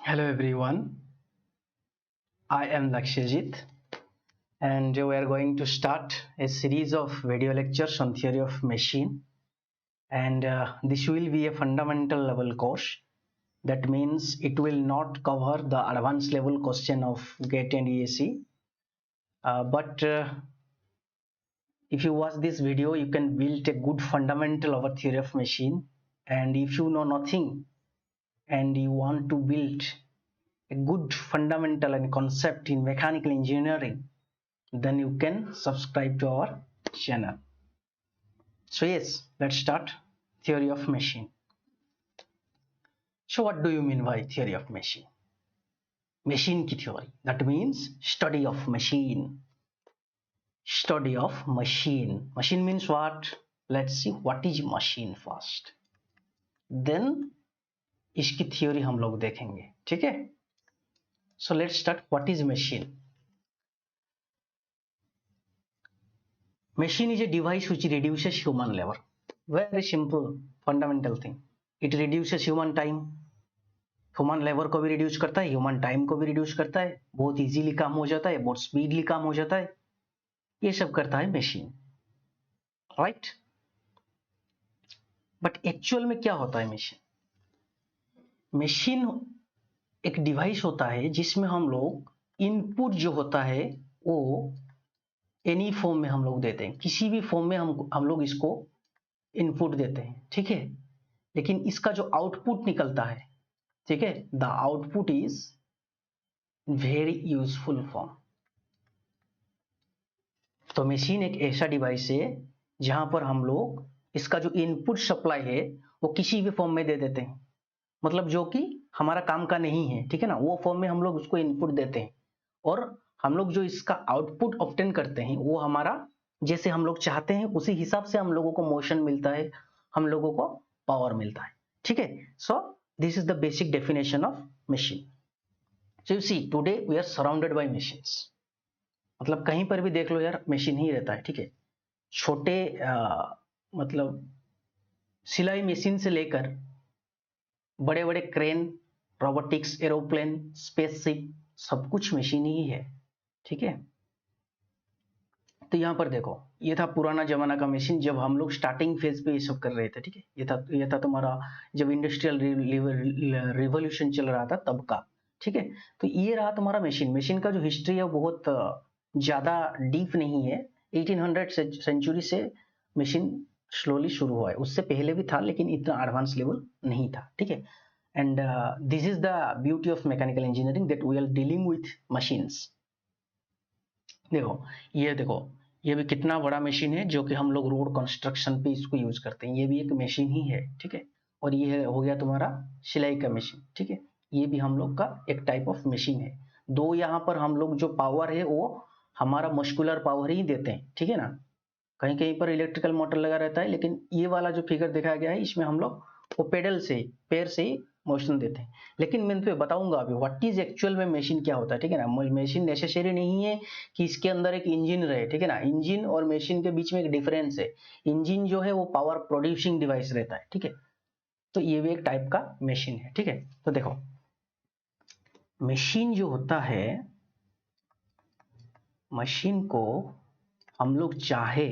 Hello everyone, I am Lakshajit and we are going to start a series of video lectures on theory of machine, and this will be a fundamental level course. That means it will not cover the advanced level question of GATE and ESE, but if you watch this video you can build a good fundamental of a theory of machine. And if you know nothing and you want to build a good fundamental and concept in mechanical engineering, then you can subscribe to our channel. So yes, let's start theory of machine. So what do you mean by theory of machine? Machine ki theory, that means study of machine. Study of machine. Machine means what? Let's see what is machine first, then इसकी theory हम लोग देखेंगे. ठीक है? So let's start. What is machine? Machine is a device which reduces human labor. Very simple fundamental thing. It reduces human time. Human labour को भी reduce करता है, ह्यूमन टाइम को भी रिड्यूस करता है, बहुत इजीली काम हो जाता है, बहुत स्पीडली काम हो जाता है. ये सब करता है मशीन, राइट? बट एक्चुअल में क्या होता है मशीन? मशीन एक डिवाइस होता है जिसमें हम लोग इनपुट जो होता है वो एनी फॉर्म में हम लोग देते हैं, किसी भी फॉर्म में हम लोग इसको इनपुट देते हैं. ठीक है? लेकिन इसका जो आउटपुट निकलता है, ठीक है, the output is very useful form. तो मशीन एक ऐसा डिवाइस है जहां पर हम लोग इसका जो इनपुट सप्लाई है वो किसी भी फॉर्म में दे देते हैं, मतलब जो कि हमारा काम का नहीं है. ठीक है ना? वो फॉर्म में हम लोग उसको इनपुट देते हैं और हम लोग जो इसका आउटपुट ऑब्टेन करते हैं वो हमारा जैसे हम लोग चाहते हैं उसी हिसाब से हम लोगों को मोशन मिलता है, हम लोगों को पावर मिलता है. ठीक है? सो this is the basic definition of machine. So you see today we are surrounded by machines. मतलब कहीं पर भी देख लो यार मशीन ही रहता है. ठीक है? छोटे मतलब सिलाई मशीन से लेकर बड़े बड़े क्रेन, रोबोटिक्स, एरोप्लेन, स्पेसशिप, सब कुछ मशीन ही है. ठीक है? तो यहाँ पर देखो, ये था पुराना जमाना का मशीन जब हम लोग स्टार्टिंग फेज पे ये सब कर रहे थे. ठीक है? ये था तुम्हारा जब इंडस्ट्रियल रिवॉल्यूशन चल रहा था तब का. ठीक है? तो ये रहा तुम्हारा मशीन. मशीन का जो हिस्ट्री है बहुत ज्यादा डीप नहीं है. 1800 सेंचुरी से मशीन स्लोली शुरू हुआ है, उससे पहले भी था लेकिन इतना एडवांस लेवल नहीं था. ठीक है? And this is the beauty of mechanical engineering that we are dealing with machines. देखो ये भी कितना बड़ा मशीन है जो कि हम लोग रोड कंस्ट्रक्शन पे इसको यूज करते हैं. ये भी एक मशीन ही है. ठीक है? और ये हो गया तुम्हारा सिलाई का मशीन. ठीक है? ये भी हम लोग का एक टाइप ऑफ मशीन है. दो यहाँ पर हम लोग जो पावर है वो हमारा मस्कुलर पावर ही देते हैं. ठीक है ना? कहीं कहीं पर इलेक्ट्रिकल मोटर लगा रहता है, लेकिन ये वाला जो फिगर दिखाया गया है इसमें हम लोग वो पेडल से, पैर से ही मोशन देते हैं. लेकिन मैं तो बताऊंगा अभी व्हाट इज एक्चुअल में मशीन क्या होता है. ठीक है ना? मशीन नेसेसरी नहीं है कि इसके अंदर एक इंजन रहे. ठीक है ना? इंजन और मशीन के बीच में एक डिफरेंस है. इंजन जो है वो पावर प्रोड्यूसिंग डिवाइस रहता है. ठीक है? तो ये भी एक टाइप का मशीन है. ठीक है? तो देखो मशीन जो होता है, मशीन को हम लोग चाहे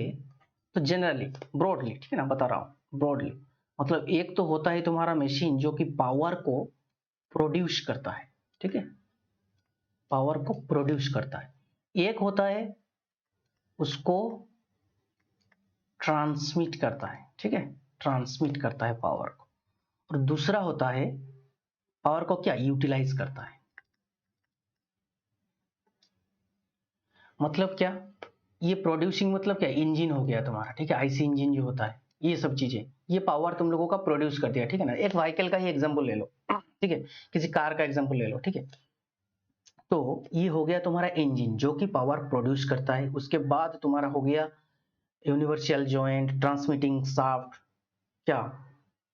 तो जनरली ब्रॉडली, ठीक है ना, बता रहा हूं ब्रॉडली, मतलब एक तो होता है तुम्हारा मशीन जो कि पावर को प्रोड्यूस करता है. ठीक है? पावर को प्रोड्यूस करता है. एक होता है उसको ट्रांसमिट करता है. ठीक है? ट्रांसमिट करता है पावर को. और दूसरा होता है पावर को क्या यूटिलाइज करता है. मतलब क्या? ये प्रोड्यूसिंग मतलब क्या? इंजन हो गया तुम्हारा. ठीक है? आईसी इंजन जो होता है, ये सब चीजें, ये पावर तुम लोगों का प्रोड्यूस कर दिया. ठीक है ना? एक व्हीकल का ही एग्जांपल ले लो. ठीक है? किसी कार का एग्जांपल ले लो. ठीक है? तो ये हो गया तुम्हारा इंजन जो कि पावर प्रोड्यूस करता है. उसके बाद तुम्हारा हो गया यूनिवर्सल जॉइंट, ट्रांसमिटिंग शाफ्ट, क्या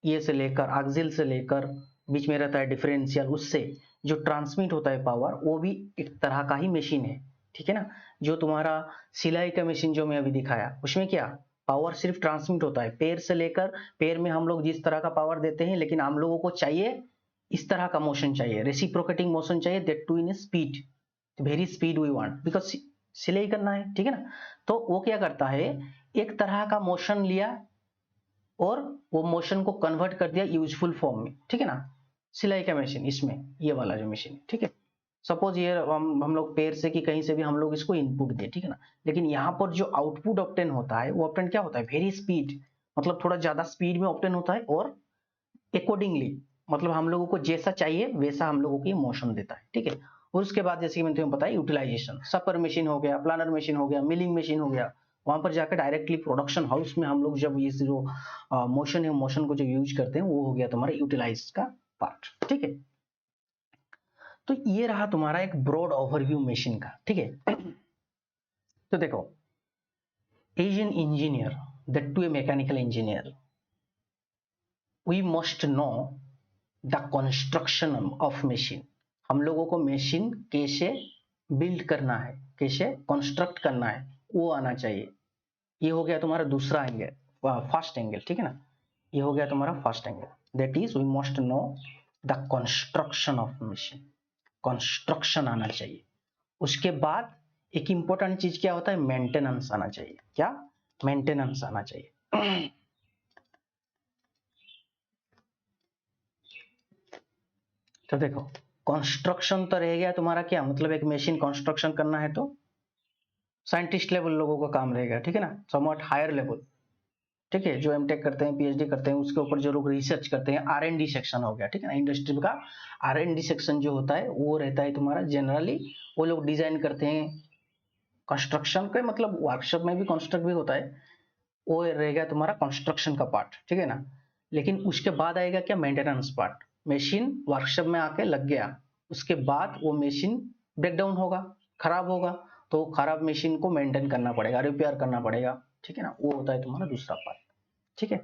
ये से लेकर एक्सिल से लेकर बीच में रहता है डिफरेंशियल, उससे जो ट्रांसमिट होता है पावर वो भी एक तरह का ही मशीन है. ठीक है ना? जो तुम्हारा सिलाई का मशीन जो मैं अभी दिखाया उसमें क्या पावर सिर्फ ट्रांसमिट होता है पैर से लेकर, पैर में हम लोग जिस तरह का पावर देते हैं, लेकिन हम लोगों को चाहिए इस तरह का मोशन चाहिए, रेसिप्रोकेटिंग मोशन चाहिए, that too in speed, very speed we want, because सिलाई करना है, ठीक है ना। तो वो क्या करता है, एक तरह का मोशन लिया और वो मोशन को कन्वर्ट कर दिया यूजफुल फॉर्म में, ठीक है ना। सिलाई का मशीन, इसमें ये वाला जो मशीन है, ठीक है। सपोज ये हम लोग पैर से कि कहीं से भी हम लोग इसको इनपुट दें, ठीक है ना। लेकिन यहाँ पर जो आउटपुट ऑब्टेन होता है, वो ऑब्टेन क्या होता है, वेरी स्पीड, मतलब थोड़ा ज्यादा स्पीड में ऑब्टेन होता है, और अकॉर्डिंगली, मतलब हम लोगों को जैसा चाहिए वैसा हम लोगों को मोशन देता है, ठीक है। और उसके बाद जैसे कि मैंने तुम्हें बताया, यूटिलाइजेशन, सपर मशीन हो गया, प्लानर मशीन हो गया, मिलिंग मशीन हो गया, वहां पर जाकर डायरेक्टली प्रोडक्शन हाउस में हम लोग जब ये जो मोशन है, मोशन को जो यूज करते हैं, वो हो गया तुम्हारा यूटिलाइज का पार्ट, ठीक है। तो ये रहा तुम्हारा एक ब्रॉड ओवरव्यू मशीन का, ठीक है। तो देखो, as an engineer, that too a mechanical engineer, we must know the construction of machine. हम लोगों को मशीन कैसे बिल्ड करना है, कैसे कंस्ट्रक्ट करना है, वो आना चाहिए। ये हो गया तुम्हारा दूसरा एंगल, फर्स्ट एंगल, ठीक है ना। ये हो गया तुम्हारा first angle, that is we must know the construction of machine, construction आना चाहिए। उसके बाद एक इंपॉर्टेंट चीज क्या होता है, मेंटेनेंस आना चाहिए। क्या, मेंटेनेंस आना चाहिए। तो देखो, कंस्ट्रक्शन तो रह गया तुम्हारा, क्या मतलब, एक मशीन कंस्ट्रक्शन करना है तो साइंटिस्ट लेवल लोगों का काम रहेगा, ठीक है ना, समवॉट हायर लेवल, ठीक है। जो एमटेक करते हैं, पीएचडी करते हैं, उसके ऊपर जो लोग रिसर्च करते हैं, आर&डी सेक्शन हो गया, ठीक है ना। इंडस्ट्री का आर&डी सेक्शन जो होता है, वो रहता है तुम्हारा जनरली, वो लोग डिजाइन करते हैं कंस्ट्रक्शन के, मतलब वर्कशॉप में भी कंस्ट्रक्ट भी होता है, वो रहेगा तुम्हारा कंस्ट्रक्शन का पार्ट, ठीक है ना। लेकिन उसके बाद आएगा क्या, मेंटेनेंस पार्ट। मशीन वर्कशॉप में आके लग गया, उसके बाद वो मशीन ब्रेक डाउन होगा, खराब होगा, तो खराब मशीन को मेंटेन करना पड़ेगा, रिपेयर करना पड़ेगा, ठीक है ना। वो होता है तुम्हारा दूसरा पार्ट, ठीक है।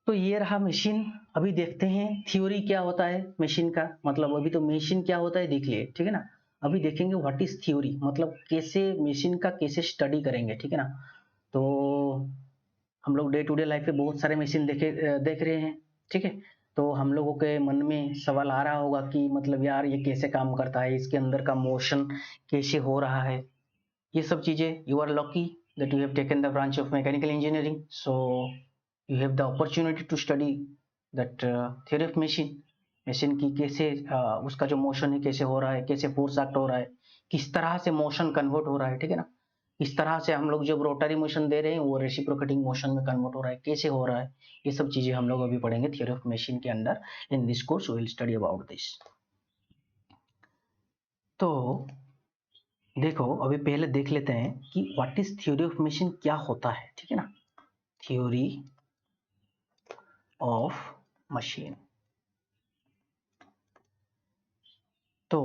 तो ये रहा मशीन। अभी देखते हैं थ्योरी क्या होता है मशीन का, मतलब अभी तो मशीन क्या होता है देख लिए, ठीक है ना। अभी देखेंगे व्हाट इज थ्योरी, मतलब कैसे मशीन का कैसे स्टडी करेंगे, ठीक है ना। तो हम लोग डे टू डे लाइफ पे बहुत सारे मशीन देख रहे हैं, ठीक है। तो हम लोगों के मन में सवाल आ रहा होगा कि मतलब यार ये कैसे काम करता है, इसके अंदर का मोशन कैसे हो रहा है, ये सब चीजें। You are lucky that you have taken the branch of mechanical engineering, so you have the opportunity to study that theory of machine. Machine की कैसे उसका जो मोशन है कैसे हो रहा है, कैसे फोर्स एक्ट हो रहा है, किस तरह से मोशन कन्वर्ट हो रहा है, ठीक है ना। इस तरह से हम लोग जब रोटरी मोशन दे रहे हैं, वो रेसिप्रोकेटिंग मोशन में कन्वर्ट हो रहा है, कैसे हो रहा है, ये सब चीजें हम लोग अभी पढ़ेंगे थ्योरी ऑफ मशीन के अंदर। In this course we will study about this. तो देखो, अभी पहले देख लेते हैं कि what is theory of machine, क्या होता है, ठीक है ना। थ्योरी ऑफ मशीन, तो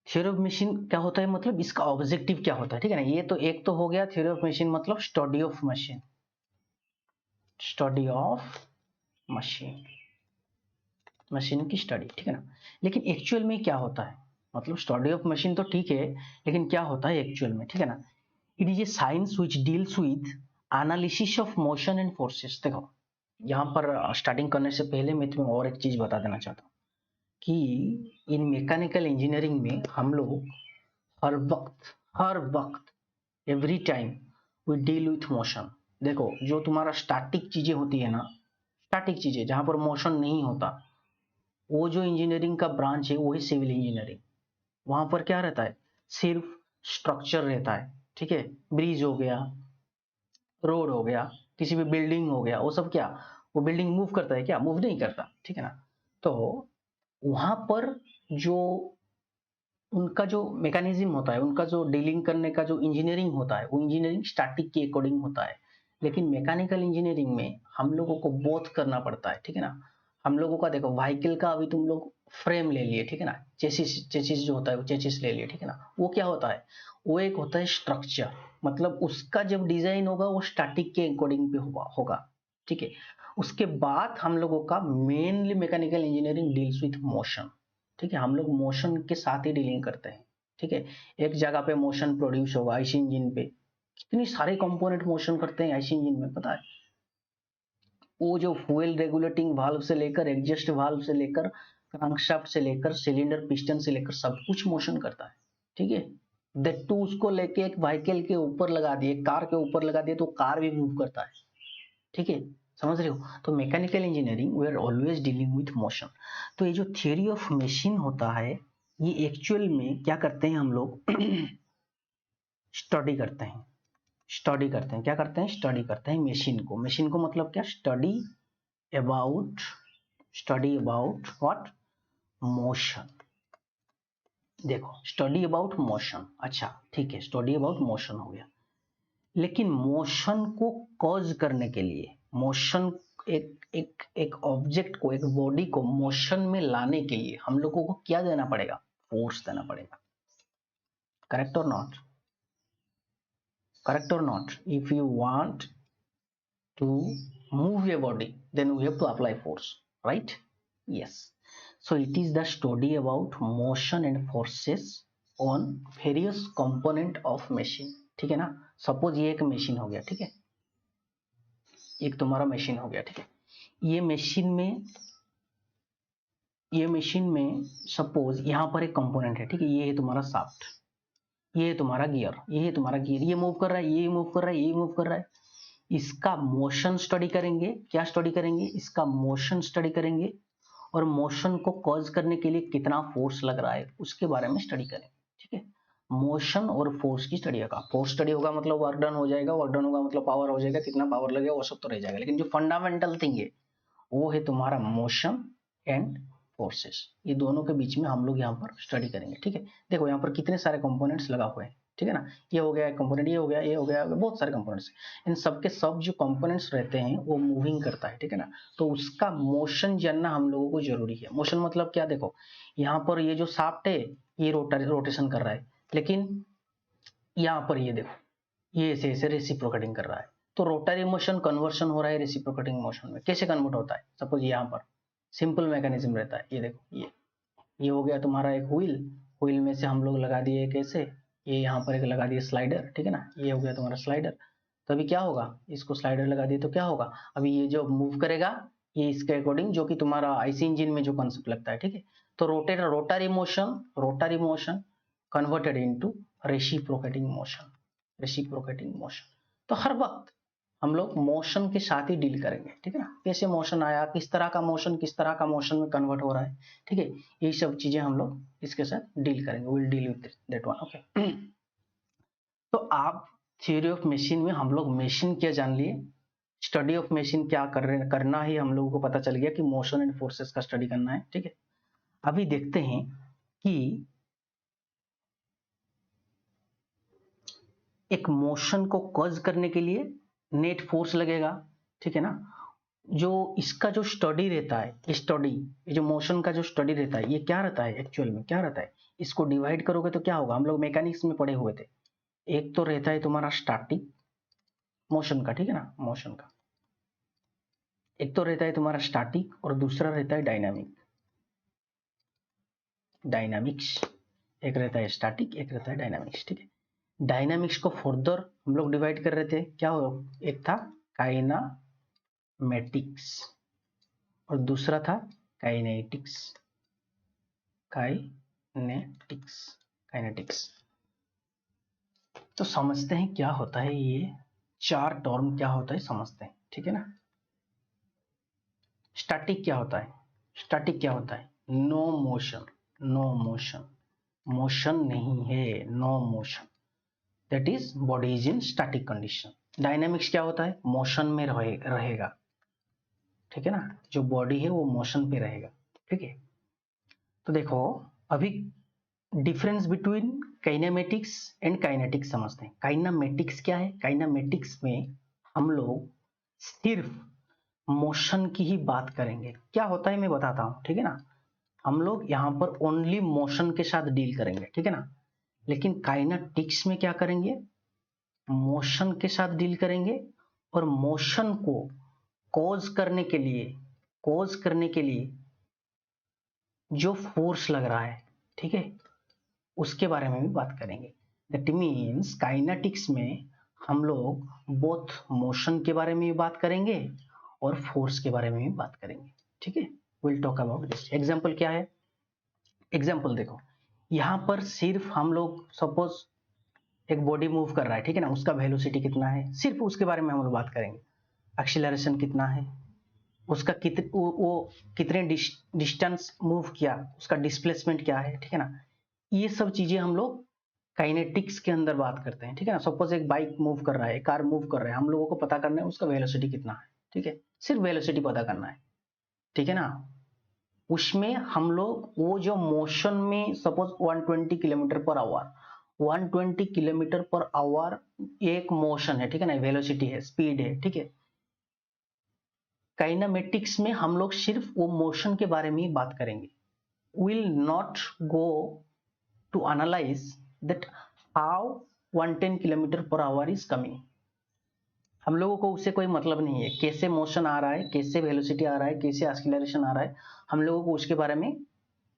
थ्योरी ऑफ मशीन क्या होता है, मतलब इसका ऑब्जेक्टिव क्या होता है, ठीक है ना। ये तो एक तो हो गया थ्योरी ऑफ मशीन, मतलब study of machine, study of machine, machine की स्टडी, ठीक है ना। लेकिन एक्चुअल में क्या होता है, मतलब स्टडी ऑफ मशीन तो ठीक है, लेकिन क्या होता है एक्चुअल में, ठीक है ना। It is a science which deals with analysis of motion and forces. देखो, यहाँ पर स्टार्टिंग करने से पहले मैं तुम्हें और एक चीज बता देना चाहता हूँ कि इन मैकेनिकल इंजीनियरिंग में हम लोग हर वक्त every time we deal with motion. देखो, जो तुम्हारा स्टैटिक चीजें होती है ना, स्टैटिक चीजें जहां पर मोशन नहीं होता, वो जो इंजीनियरिंग का ब्रांच है वो है सिविल इंजीनियरिंग। वहां पर क्या रहता है, सिर्फ स्ट्रक्चर रहता है, ठीक है। ब्रिज हो गया, रोड हो गया, किसी भी बिल्डिंग हो गया, वो सब क्या, वो बिल्डिंग मूव करता है क्या, मूव नहीं करता, ठीक है ना। तो वहां पर जो उनका जो मैकेनिज्म होता है, उनका जो डीलिंग करने का जो इंजीनियरिंग होता है, वो इंजीनियरिंग स्टैटिक के अकॉर्डिंग होता है। लेकिन मैकेनिकल इंजीनियरिंग में हम लोगों को बोथ करना पड़ता है, ठीक है ना। हम लोगों का देखो, व्हीकल का अभी तुम लोग फ्रेम ले लिए, ठीक है ना, चेसिस, चेसिस जो होता है वो चेसिस ले लिए, ठीक है ना। वो क्या होता है, वो एक होता है स्ट्रक्चर, मतलब उसका जब डिजाइन होगा वो स्टैटिक के अकॉर्डिंग पे होगा, ठीक है। उसके बाद हम लोगों का mainly mechanical engineering deals with motion, ठीक है। हम लोग मोशन के साथ ही डीलिंग करते हैं, ठीक है। एक जगह पे मोशन प्रोड्यूस होगा आईसी इंजन पे, कितनी सारे कंपोनेंट मोशन करते हैं आईसी इंजन में, पता है। वो जो फ्यूल रेगुलेटिंग वाल्व से लेकर एग्जस्ट वाल्व से लेकर क्रैंकशाफ्ट से लेकर सिलेंडर पिस्टन से लेकर सब कुछ मोशन करता है, ठीक है। दैट टू उसको लेके एक व्हीकल के ऊपर लगा दिए, कार के ऊपर लगा दिए तो कार भी मूव करता है, ठीक है, समझ रहे हो। तो mechanical engineering we are always dealing with motion. तो ये जो थियरी ऑफ मशीन होता है ये एक्चुअल में क्या करते हैं हम लोग स्टडी करते हैं, क्या करते हैं, स्टडी करते हैं मशीन को मतलब क्या, स्टडी अबाउट व्हाट, मोशन। देखो स्टडी अबाउट मोशन, अच्छा ठीक है, स्टडी अबाउट मोशन हो गया। लेकिन मोशन को कॉज करने के लिए, मोशन एक ऑब्जेक्ट को, एक बॉडी को मोशन में लाने के लिए हम लोगों को क्या देना पड़ेगा, फोर्स देना पड़ेगा। करेक्ट और नॉट, करेक्ट और not. If you want to move a body then we have to apply force, right? Yes, so it is the study about motion and forces on various component of machine, ठीक है ना। Suppose ये एक machine हो गया, ठीक है, एक तुम्हारा मशीन हो गया, ठीक है। ये मशीन में सपोज यहां पर एक कंपोनेंट है, ठीक है, ये है तुम्हारा शाफ्ट, ये है तुम्हारा गियर, ये है तुम्हारा गियर, ये मूव कर रहा है, ये मूव कर रहा है, ये मूव कर रहा है। इसका मोशन स्टडी करेंगे, क्या स्टडी करेंगे, इसका मोशन स्टडी करेंगे और मोशन को कॉज करने के लिए कितना फोर्स लग रहा है उसके बारे में स्टडी करेंगे, ठीक है। मोशन और फोर्स की स्टडी होगा, फोर्स स्टडी होगा मतलब वर्क डन हो जाएगा, वर्क डन होगा मतलब पावर हो जाएगा, कितना पावर लगेगा वो सब तो रह जाएगा, लेकिन जो फंडामेंटल थिंग है वो है तुम्हारा मोशन एंड फोर्सेस। ये दोनों के बीच में हम लोग यहाँ पर स्टडी करेंगे, ठीक है। देखो यहाँ पर कितने सारे कंपोनेंट्स लगा हुए हैं, ठीक है ना, ये हो गया कंपोनेंट, ये हो गया, ये हो गया, बहुत सारे कंपोनेंट्स। इन सबके सब जो कंपोनेंट्स रहते हैं वो मूविंग करता है, ठीक है ना। तो उसका मोशन जानना हम लोगों को जरूरी है। मोशन मतलब क्या, देखो यहाँ पर ये जो शाफ्ट है ये रोटेशन कर रहा है, लेकिन यहाँ पर ये देखो ये ऐसे ऐसे रेसिप्रोकेटिंग कर रहा है, तो रोटरी मोशन कन्वर्शन हो रहा है रेसिप्रोकेटिंग मोशन में। कैसे कन्वर्ट होता है, सपोज यहाँ पर सिंपल मैकेनिज्म रहता है, ये देखो ये हो गया तुम्हारा एक व्हील में से हम लोग लगा दिए कैसे, ये यहाँ पर एक लगा दिए स्लाइडर, ठीक है ना, ये हो गया तुम्हारा स्लाइडर। तो अभी क्या होगा, इसको स्लाइडर लगा दिए तो क्या होगा, अभी ये जो मूव करेगा ये इसके अकॉर्डिंग, जो कि तुम्हारा आईसी इंजन में जो कॉन्सेप्ट लगता है, ठीक है। तो rotary motion converted into reciprocating motion. तो हर वक्त हम लोग मोशन के साथ ही डील करेंगे, ठीक है ना। कैसे मोशन आया, किस तरह का मोशन में कन्वर्ट हो रहा है, ठीक है, ये सब चीजें हम लोग इसके साथ डील करेंगे, will deal with that one, okay. तो आप थ्योरी ऑफ मशीन में हम लोग मशीन क्या जान लिए, स्टडी ऑफ मशीन क्या करना है, हम लोगों को पता चल गया कि मोशन एंड फोर्सेस का स्टडी करना है, ठीक है। अभी देखते हैं कि एक मोशन को कॉज करने के लिए नेट फोर्स लगेगा, ठीक है ना। जो इसका जो स्टडी रहता है, ये जो मोशन का जो स्टडी रहता है ये क्या रहता है, एक्चुअल में क्या रहता है, इसको डिवाइड करोगे तो क्या होगा, हम लोग मैकेनिक्स में पढ़े हुए थे। एक तो रहता है तुम्हारा स्टैटिक मोशन का, ठीक है ना, मोशन का एक तो रहता है तुम्हारा स्टैटिक और दूसरा रहता है डायनामिक्स। एक रहता है स्टैटिक, एक रहता है डायनामिक्स, ठीक है। डायनामिक्स को फर्दर हम लोग डिवाइड कर रहे थे, क्या हो, एक था काइनामेटिक्स और दूसरा था काइनेटिक्स। तो समझते हैं क्या होता है, ये चार टर्म क्या होता है समझते हैं, ठीक है ना। स्टैटिक क्या होता है, नो मोशन नहीं है, no motion, that is body is in static condition. Dynamics क्या होता है, मोशन में रहेगा, ठीक है ना, जो बॉडी है वो मोशन पे रहेगा, ठीक है। तो देखो अभी difference between kinematics and kinetics समझते हैं। काइनेमेटिक्स क्या है, काइनेमेटिक्स में हम लोग सिर्फ मोशन की ही बात करेंगे। क्या होता है मैं बताता हूं, ठीक है ना। हम लोग यहाँ पर ओनली मोशन के साथ डील करेंगे, ठीक है ना। लेकिन काइनेटिक्स में क्या करेंगे, मोशन के साथ डील करेंगे और मोशन को कॉज करने के लिए जो फोर्स लग रहा है, ठीक है, उसके बारे में भी बात करेंगे। दैट मीन्स काइनेटिक्स में हम लोग बोथ मोशन के बारे में भी बात करेंगे और फोर्स के बारे में भी बात करेंगे, ठीक है। Will talk about this. Example क्या है, एग्जाम्पल देखो, यहाँ पर सिर्फ हम लोग सपोज एक बॉडी मूव कर रहा है, ठीक है ना, उसका वेलोसिटी कितना है, सिर्फ उसके बारे में हम लोग बात करेंगे। एक्सीलरेशन कितना है, उसका वो कितने डिस्टेंस मूव किया, उसका डिस्प्लेसमेंट क्या है, ठीक है ना। ये सब चीजें हम लोग काइनेटिक्स के अंदर बात करते हैं, ठीक है ना। सपोज एक बाइक मूव कर रहा है, कार मूव कर रहा है, हम लोगों को पता करना है उसका वेलोसिटी कितना है, ठीक है, सिर्फ वेलोसिटी पता करना है, ठीक है ना। उसमें हम लोग वो जो मोशन में suppose 120 kilometre per our, 120 kilometre per our एक मोशन है, ठीक है ना, वेलोसिटी है, स्पीड है, ठीक है। काइनेमेटिक्स में हम लोग सिर्फ वो मोशन के बारे में ही बात करेंगे। Will not go to analyse that how 110 kilometre per hour is coming. हम लोगों को उससे कोई मतलब नहीं है, कैसे मोशन आ रहा है, कैसे वेलोसिटी आ रहा है, कैसे एक्सीलरेशन आ रहा है, हम लोगों को उसके बारे में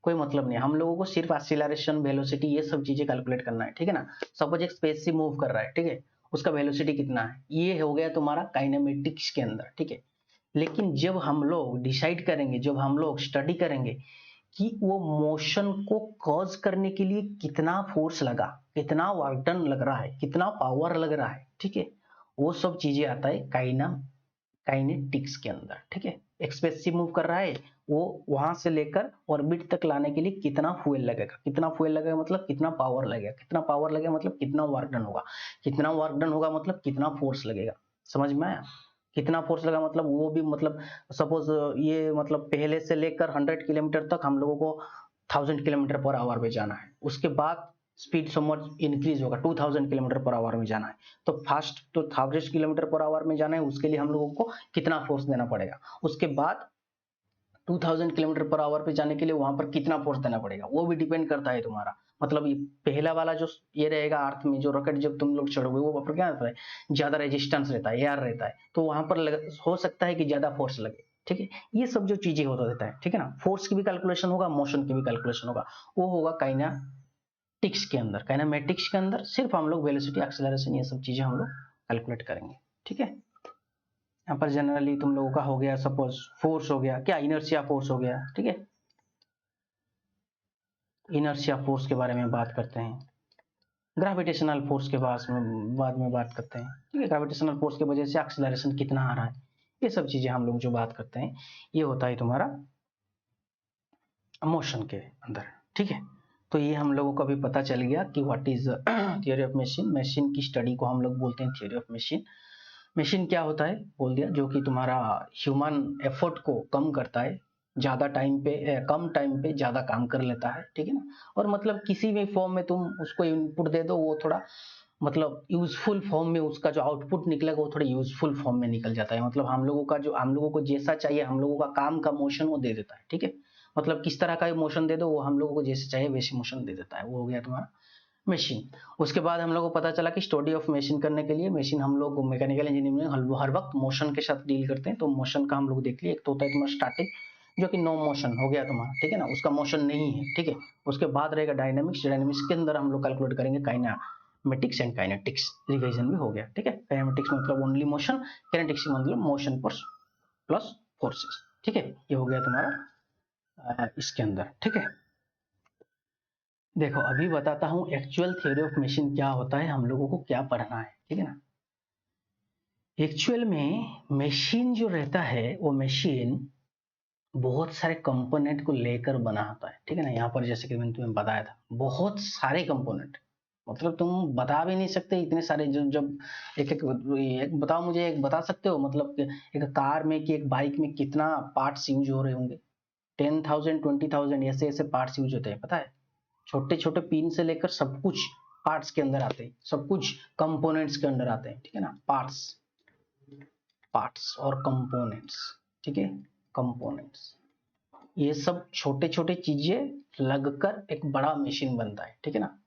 कोई मतलब नहीं है। हम लोगों को सिर्फ एक्सीलरेशन, वेलोसिटी, ये सब चीजें कैलकुलेट करना है, ठीक है ना। सपोज एक स्पेस से मूव कर रहा है, ठीक है, उसका वेलोसिटी कितना है, ये हो गया तुम्हारा काइनेमेटिक्स के अंदर, ठीक है। लेकिन जब हम लोग डिसाइड करेंगे, जब हम लोग स्टडी करेंगे कि वो मोशन को कॉज करने के लिए कितना फोर्स लगा, कितना वर्क डन लग रहा है, कितना पावर लग रहा है, ठीक है, वो सब चीजें आता है काइनेटिक्स के अंदर, ठीक है। एक स्पेस मूव कर रहा है, वो वहां से लेकर ऑर्बिट तक लाने के लिए कितना फ्यूल लगेगा, कितना फ्यूल लगेगा मतलब कितना पावर लगेगा, कितना पावर लगेगा मतलब कितना वर्क डन होगा, कितना वर्क डन होगा मतलब कितना फोर्स लगेगा। समझ में आया, कितना फोर्स लगा मतलब वो भी मतलब सपोज ये मतलब पहले से लेकर 100 किलोमीटर तक हम लोगों को 1000 किलोमीटर पर आवर में जाना है, उसके बाद स्पीड समवट इंक्रीज होगा, 2000 किलोमीटर पर आवर में जाना है। तो फास्ट तो 1000 किलोमीटर पर आवर में जाना है, उसके लिए हम लोगों को कितना फोर्स देना पड़ेगा, उसके बाद 2000 किलोमीटर पर आवर पे जाने के लिए वहां पर कितना फोर्स देना पड़ेगा, वो भी डिपेंड करता है तुम्हारा। मतलब ये पहला वाला जो ये रहेगा अर्थ में, जो रॉकेट जब तुम लोग चढ़ोगे वो पर क्या रहता है, ज्यादा रेजिस्टेंस रहता है, एयर रहता है, तो वहां पर हो सकता है कि ज्यादा फोर्स लगे, ठीक है। ये सब जो चीजें होता रहता है, ठीक है ना, फोर्स की भी कैलकुलेशन होगा, मोशन की भी कैलकुलेशन होगा, वो होगा काइनेटिक्स के अंदर। काइनेमेटिक्स के अंदर सिर्फ हम लोग वेलोसिटी, एक्सेलरेशन, ये सब चीजें हम लोग कैलकुलेट करेंगे, ठीक है। यहाँ पर जनरली तुम लोगों का हो गया सपोज फोर्स हो गया, क्या इनर्शिया फोर्स हो गया, ठीक है। इनर्शिया फोर्स के बारे में बात करते हैं, ग्रेविटेशनल फोर्स के बाद में बात करते हैं, ठीक है। ग्रेविटेशनल फोर्स की वजह से एक्सीलरेशन कितना आ रहा है, ये सब चीजें हम लोग जो बात करते हैं, ये होता है तुम्हारा मोशन के अंदर, ठीक है। तो ये हम लोगों को भी पता चल गया कि what is theory of machine. Machine की स्टडी को हम लोग बोलते हैं थियोरी ऑफ मशीन। मशीन क्या होता है बोल दिया, जो कि तुम्हारा ह्यूमन एफर्ट को कम करता है, ज्यादा टाइम पे कम टाइम पे ज्यादा काम कर लेता है, ठीक है ना। और मतलब किसी भी फॉर्म में तुम उसको इनपुट दे दो, वो थोड़ा मतलब यूजफुल फॉर्म में उसका जो आउटपुट निकलेगा वो थोड़ा यूजफुल फॉर्म में निकल जाता है। मतलब हम लोगों को जैसा चाहिए, हम लोगों का काम का मोशन वो दे देता है, ठीक है। मतलब किस तरह का मोशन दे दो, वो हम लोगों को जैसे चाहिए वैसे मोशन दे देता है, वो हो गया तुम्हारा मशीन। उसके बाद हम लोग को पता चला कि स्टडी ऑफ मशीन करने के लिए मशीन, हम लोग मैकेनिकल इंजीनियरिंग में हर वक्त मोशन के साथ डील करते हैं। तो मोशन का हम लोग देख लिए, एक तो होता है तुम्हारा स्टैटिक, जो कि नो मोशन हो गया तुम्हारा, ठीक है ना, उसका मोशन नहीं है, ठीक है। उसके बाद रहेगा डायनामिक्स, डायनामिक्स के अंदर हम लोग कैलकुलेट करेंगे काइनेमेटिक्स एंड काइनेटिक्स, रिविजन भी हो गया, ठीक है। काइनेमेटिक्स मतलब ओनली मोशन, काइनेटिक्स मतलब मोशन प्लस फोर्सेस, ठीक है। ये हो गया तुम्हारा इसके अंदर, ठीक है। देखो अभी बताता हूं एक्चुअल थ्योरी ऑफ मशीन क्या होता है, हम लोगों को क्या पढ़ना है, ठीक है ना। एक्चुअल में मशीन जो रहता है, वो मशीन बहुत सारे कंपोनेंट को लेकर बना होता है, ठीक है ना। यहाँ पर जैसे कि मैंने तुम्हें बताया था, बहुत सारे कंपोनेंट, मतलब तुम बता भी नहीं सकते इतने सारे। जब एक बताओ, मुझे एक बता सकते हो मतलब एक कार में कि एक बाइक में कितना पार्ट्स यूज हो रहे होंगे? 10,000 20,000 ऐसे ऐसे पार्ट्स यूज होते हैं, पता है। छोटे छोटे पिन से लेकर सब कुछ पार्ट्स के अंदर आते हैं, सब कुछ कंपोनेंट्स के अंदर आते हैं, ठीक है ना। पार्ट्स पार्ट्स और कंपोनेंट्स, ठीक है, कंपोनेंट्स, ये सब छोटे छोटे चीजें लगकर एक बड़ा मशीन बनता है, ठीक है ना।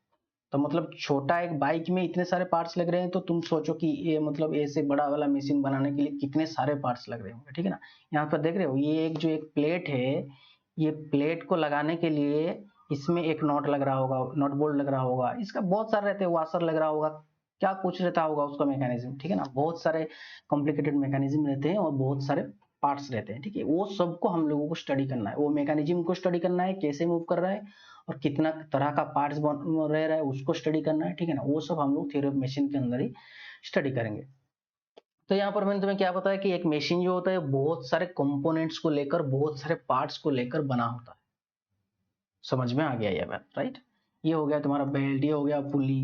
तो मतलब छोटा एक बाइक में इतने सारे पार्ट्स लग रहे हैं, तो तुम सोचो कि ये मतलब ऐसे बड़ा वाला मशीन बनाने के लिए कितने सारे पार्ट्स लग रहे होंगे, ठीक है ना। यहाँ पर देख रहे हो, ये एक जो एक प्लेट है, ये प्लेट को लगाने के लिए इसमें एक नॉट लग रहा होगा, नॉट बोल्ट लग रहा होगा, इसका बहुत सारे रहते हैं, वाशर लग रहा होगा, क्या कुछ रहता होगा उसका मैकेनिज्म, ठीक है ना। बहुत सारे कॉम्प्लिकेटेड मैकेनिज्म रहते हैं और बहुत सारे पार्ट्स रहते हैं, ठीक है, वो सबको हम लोगों को स्टडी करना है, वो मैकेनिज्म को स्टडी करना है, कैसे मूव कर रहा है और कितना तरह का पार्ट्स रह रहा है उसको स्टडी करना है, ठीक है ना, वो सब हम लोग थ्योरी ऑफ मशीन के अंदर ही स्टडी करेंगे। तो यहाँ पर मैंने तुम्हें क्या बताया कि एक मशीन जो होता है बहुत सारे कंपोनेंट्स को लेकर, बहुत सारे पार्ट्स को लेकर बना होता है। समझ में आ गया ये बात, राइट। ये हो गया तुम्हारा बेल्ट, ये हो गया पुली,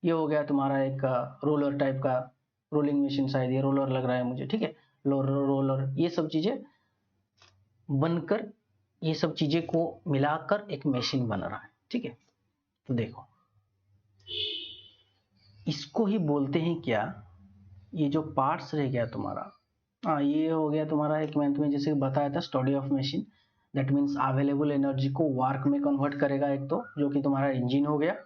ये हो गया तुम्हारा एक रोलर टाइप का, रोलिंग मशीन, शायद ये रोलर लग रहा है मुझे, ठीक है, रोलर, ये सब चीजें बनकर, ये सब चीजें को मिलाकर एक मशीन बन रहा है, ठीक है। तो देखो इसको ही बोलते हैं क्या, ये जो पार्ट्स रह गया तुम्हारा, ये हो गया तुम्हारा एक, मैंने तुम्हें जैसे बताया था study of machine, that means available energy को वर्क में कन्वर्ट करेगा, एक तो जो कि तुम्हारा इंजन हो गया,